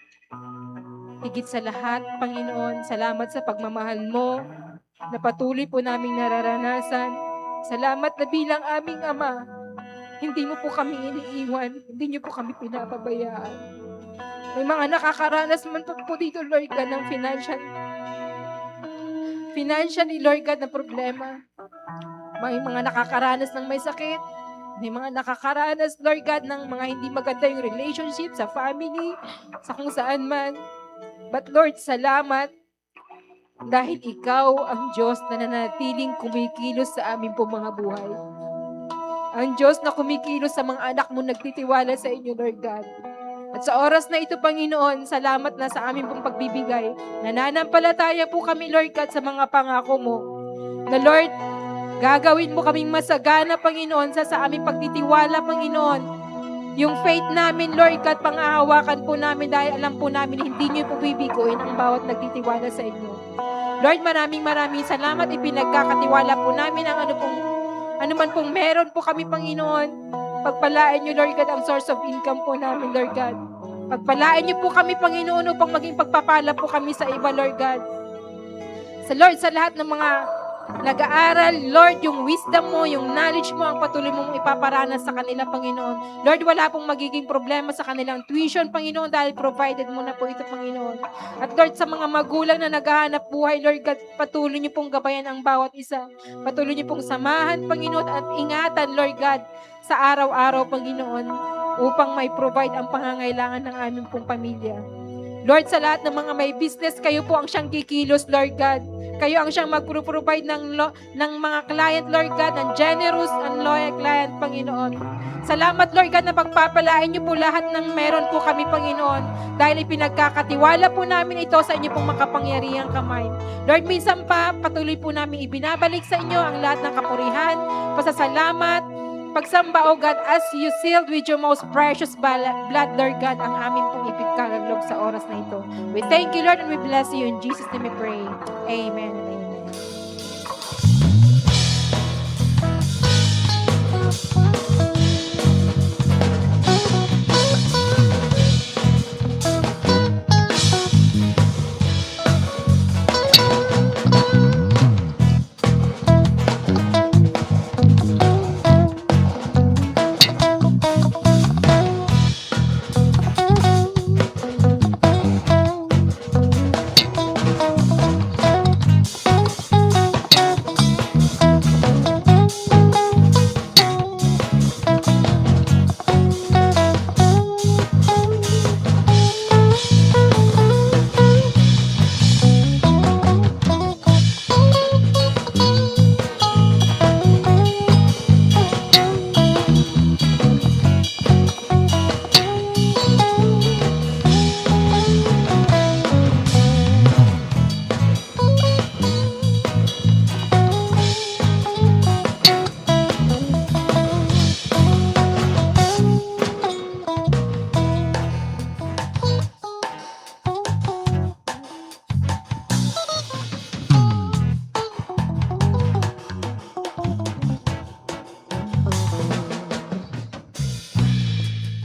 Higit sa lahat, Panginoon, salamat sa pagmamahal mo na patuloy po naming nararanasan. Salamat na bilang aming Ama, hindi mo po kami iniiwan, hindi niyo po kami pinapabayaan. May mga nakakaranas man po dito, Lord God, ng financially, Lord God, na problema. May mga nakakaranas ng may sakit. May mga nakakaranas, Lord God, ng mga hindi maganda yung relationship sa family, sa kung saan man. But Lord, salamat dahil ikaw ang Diyos na nanatiling kumikilos sa aming po mga buhay. Ang Diyos na kumikilos sa mga anak mo nagtitiwala sa inyo, Lord God. At sa oras na ito, Panginoon, salamat na sa aming pong pagbibigay. Nananampalataya po kami, Lord God, sa mga pangako mo. Na Lord, gagawin mo kaming masagana, Panginoon, sa aming pagtitiwala, Panginoon. Yung faith namin, Lord God, pang-aawakan po namin dahil alam po namin hindi niyo po bibiguin ang bawat nagtitiwala sa inyo. Lord, maraming salamat. Ipinagkakatiwala po namin ang ano man pong meron po kami, Panginoon. Pagpalain niyo, Lord God, ang source of income po namin, Lord God. Pagpalain niyo po kami, Panginoon, upang maging pagpapala po kami sa iba, Lord God. Sa lahat ng mga nag-aaral, Lord, yung wisdom mo, yung knowledge mo, ang patuloy mong ipaparanas sa kanila, Panginoon. Lord, wala pong magiging problema sa kanilang tuition, Panginoon, dahil provided mo na po ito, Panginoon. At Lord, sa mga magulang na naghahanap buhay, Lord God, patuloy niyo pong gabayan ang bawat isa. Patuloy niyo pong samahan, Panginoon, at ingatan, Lord God, sa araw-araw, Panginoon, upang may provide ang pangangailangan ng aming pong pamilya. Lord, sa lahat ng mga may business, kayo po ang siyang kikilos, Lord God. Kayo ang siyang mag-provide ng mga client, Lord God, ng generous and loyal client, Panginoon. Salamat, Lord God, na pagpapalain niyo po lahat ng meron po kami, Panginoon, dahil ipinagkakatiwala po namin ito sa inyo pong makapangyarihang kamay. Lord, minsan pa, patuloy po namin ibinabalik sa inyo ang lahat ng kapurihan, pasasalamat, pagsamba, O God, as you sealed with your most precious blood, Lord God, ang aming pong ipagkaloob sa oras na ito. We thank you, Lord, and we bless you. In Jesus' name we pray. Amen and amen.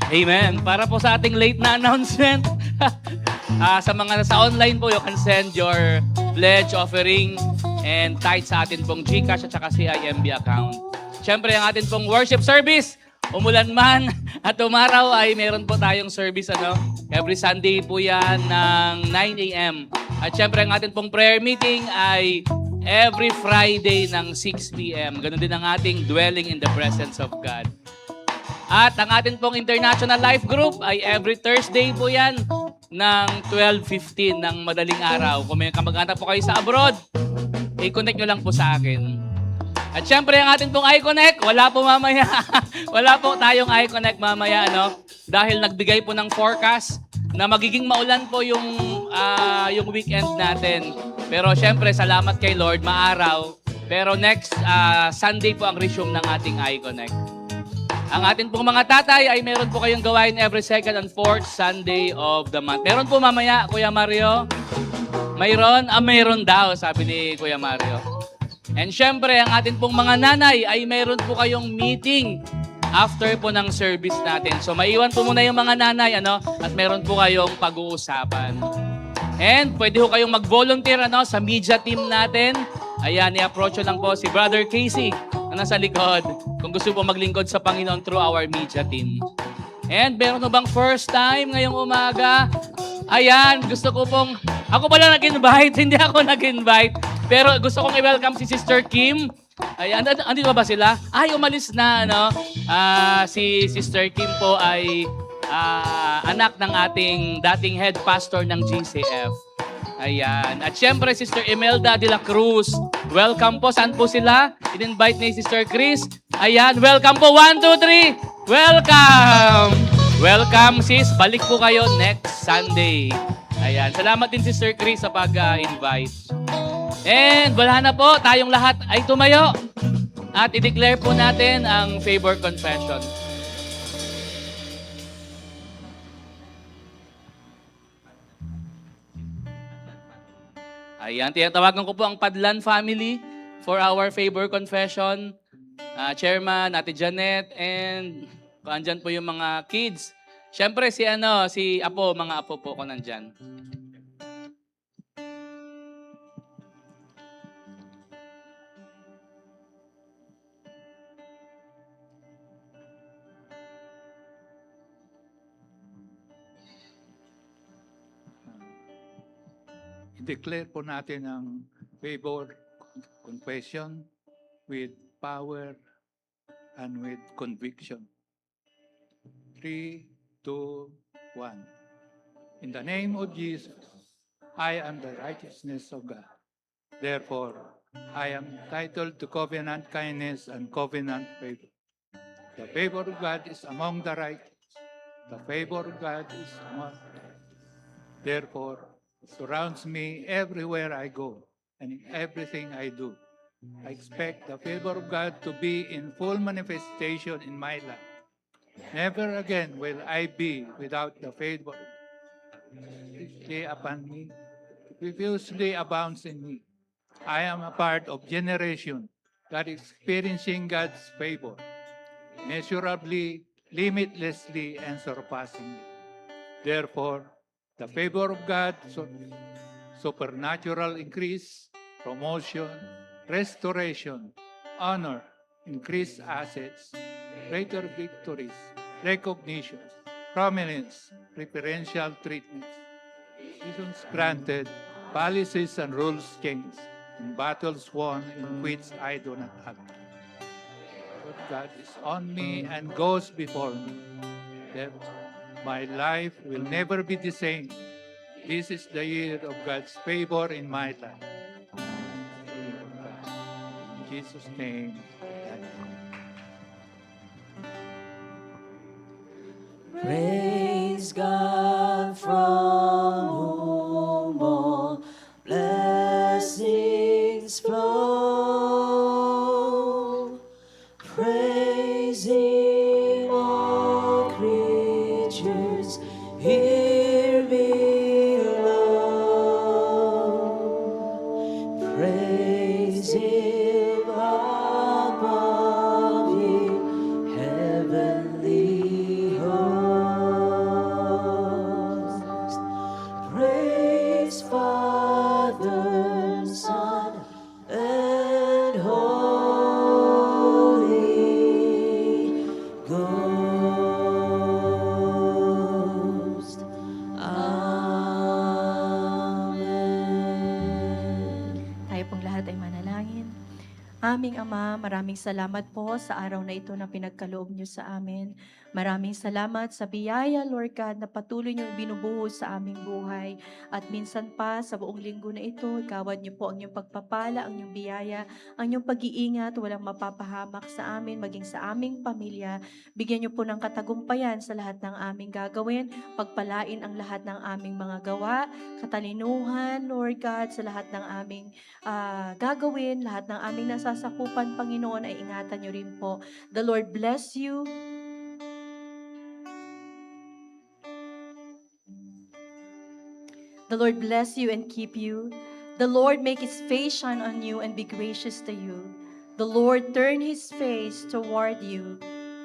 Amen. Para po sa ating late na announcement, sa mga sa online po, you can send your pledge, offering, and tithe sa atin pong GCash at saka CIMB account. Siyempre, ang atin pong worship service, umulan man at umaraw ay meron po tayong service every Sunday po yan ng 9 a.m. At siyempre, ang atin pong prayer meeting ay every Friday ng 6 p.m. Ganun din ang ating dwelling in the presence of God. At ang atin pong International Life Group ay every Thursday po yan ng 12:15 ng madaling araw. Kung may kamag-anak po kayo sa abroad, i-connect nyo lang po sa akin. At syempre, ang atin pong iConnect, wala po mamaya. Wala po tayong iConnect mamaya, dahil nagbigay po ng forecast na magiging maulan po yung weekend natin. Pero syempre, salamat kay Lord, maaraw. Pero next Sunday po ang resume ng ating iConnect. Ang atin pong mga tatay ay meron po kayong gawain every second and fourth Sunday of the month. Meron po mamaya, Kuya Mario? Mayroon? Mayroon daw, sabi ni Kuya Mario. And syempre, ang atin pong mga nanay ay meron po kayong meeting after po ng service natin. So maiwan po muna yung mga nanay, at meron po kayong pag-uusapan. And pwede ho kayong mag-volunteer sa media team natin. Ayan, i-approach lang po si Brother Casey na nasa likod kung gusto po maglingkod sa Panginoon through our media team. And meron na bang first time ngayong umaga? Ayan, gusto ko pong... Ako pala nag-invite, hindi ako nag-invite. Pero gusto kong i-welcome si Sister Kim. Ayan, andito ba sila? Ay, umalis na, si Sister Kim po ay anak ng ating dating head pastor ng GCF. Ayan. At syempre, Sister Imelda de la Cruz. Welcome po. Saan po sila? In-invite ni Sister Chris. Ayan. Welcome po. 1, 2, 3. Welcome! Welcome, sis. Balik po kayo next Sunday. Ayan. Salamat din, Sister Chris, sa pag-invite. And wala na po. Tayong lahat ay tumayo. At i-declare po natin ang favor confession. Ayan, tinatawagan ko po ang Padlan family for our favor confession. Chairman, Ate Janet, and kung andyan po yung mga kids. Siyempre si Apo, mga Apo po ko nandyan. I-declare po natin ang favor confession with power and with conviction. 3, 2, 1. In the name of Jesus, I am the righteousness of God. Therefore, I am entitled to covenant kindness and covenant favor. The favor of God is among the righteous. The favor of God is among. Therefore, it surrounds me everywhere I go and in everything I do. I expect the favor of God to be in full manifestation in my life. Never again will I be without the favor richly upon me, profusely abounds in me. I am a part of generation that is experiencing God's favor, measurably, limitlessly, and surpassingly. Therefore, the favor of God, supernatural increase, promotion, restoration, honor, increased assets, greater victories, recognitions, prominence, preferential treatments, reasons granted, policies and rules changed, and battles won in which I do not have. But God is on me and goes before me. Therefore, my life will never be the same. This is the year of God's favor in my life. In Jesus' name, amen. Praise God from whom all blessings flow. Praise Him, all creatures here below. Praise Him above, ye heavenly hosts. Praise Father, Son, and Holy Ghost. Amen. Tayo pong lahat ay manalangin. Aming Ama, maraming salamat po sa araw na ito na pinagkaloob niyo sa amin. Maraming salamat sa biyaya, Lord God, na patuloy niyo binubuhos sa aming buhay. At minsan pa sa buong linggo na ito, ikawad niyo po ang iyong pagpapala, ang iyong biyaya, ang iyong pag-iingat, walang mapapahamak sa amin, maging sa aming pamilya. Bigyan niyo po ng katagumpayan sa lahat ng aming gagawin. Pagpalain ang lahat ng aming mga gawa, katalinuhan, Lord God, sa lahat ng aming gagawin, lahat ng aming nasasakupan, Panginoon, ay ingatan niyo rin po. The Lord bless you. The Lord bless you and keep you. The Lord make His face shine on you and be gracious to you. The Lord turn His face toward you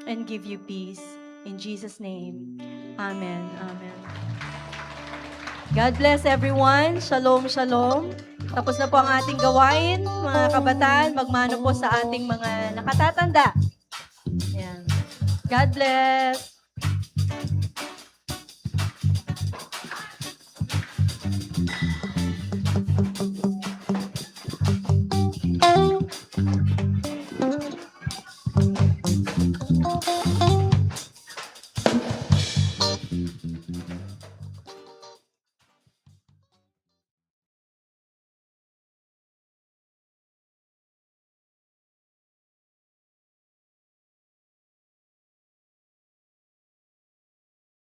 and give you peace. In Jesus' name, Amen. Amen. God bless everyone. Shalom, shalom. Tapos na po ang ating gawain, mga kabataan. Magmano po sa ating mga nakatatanda. Yan. God bless.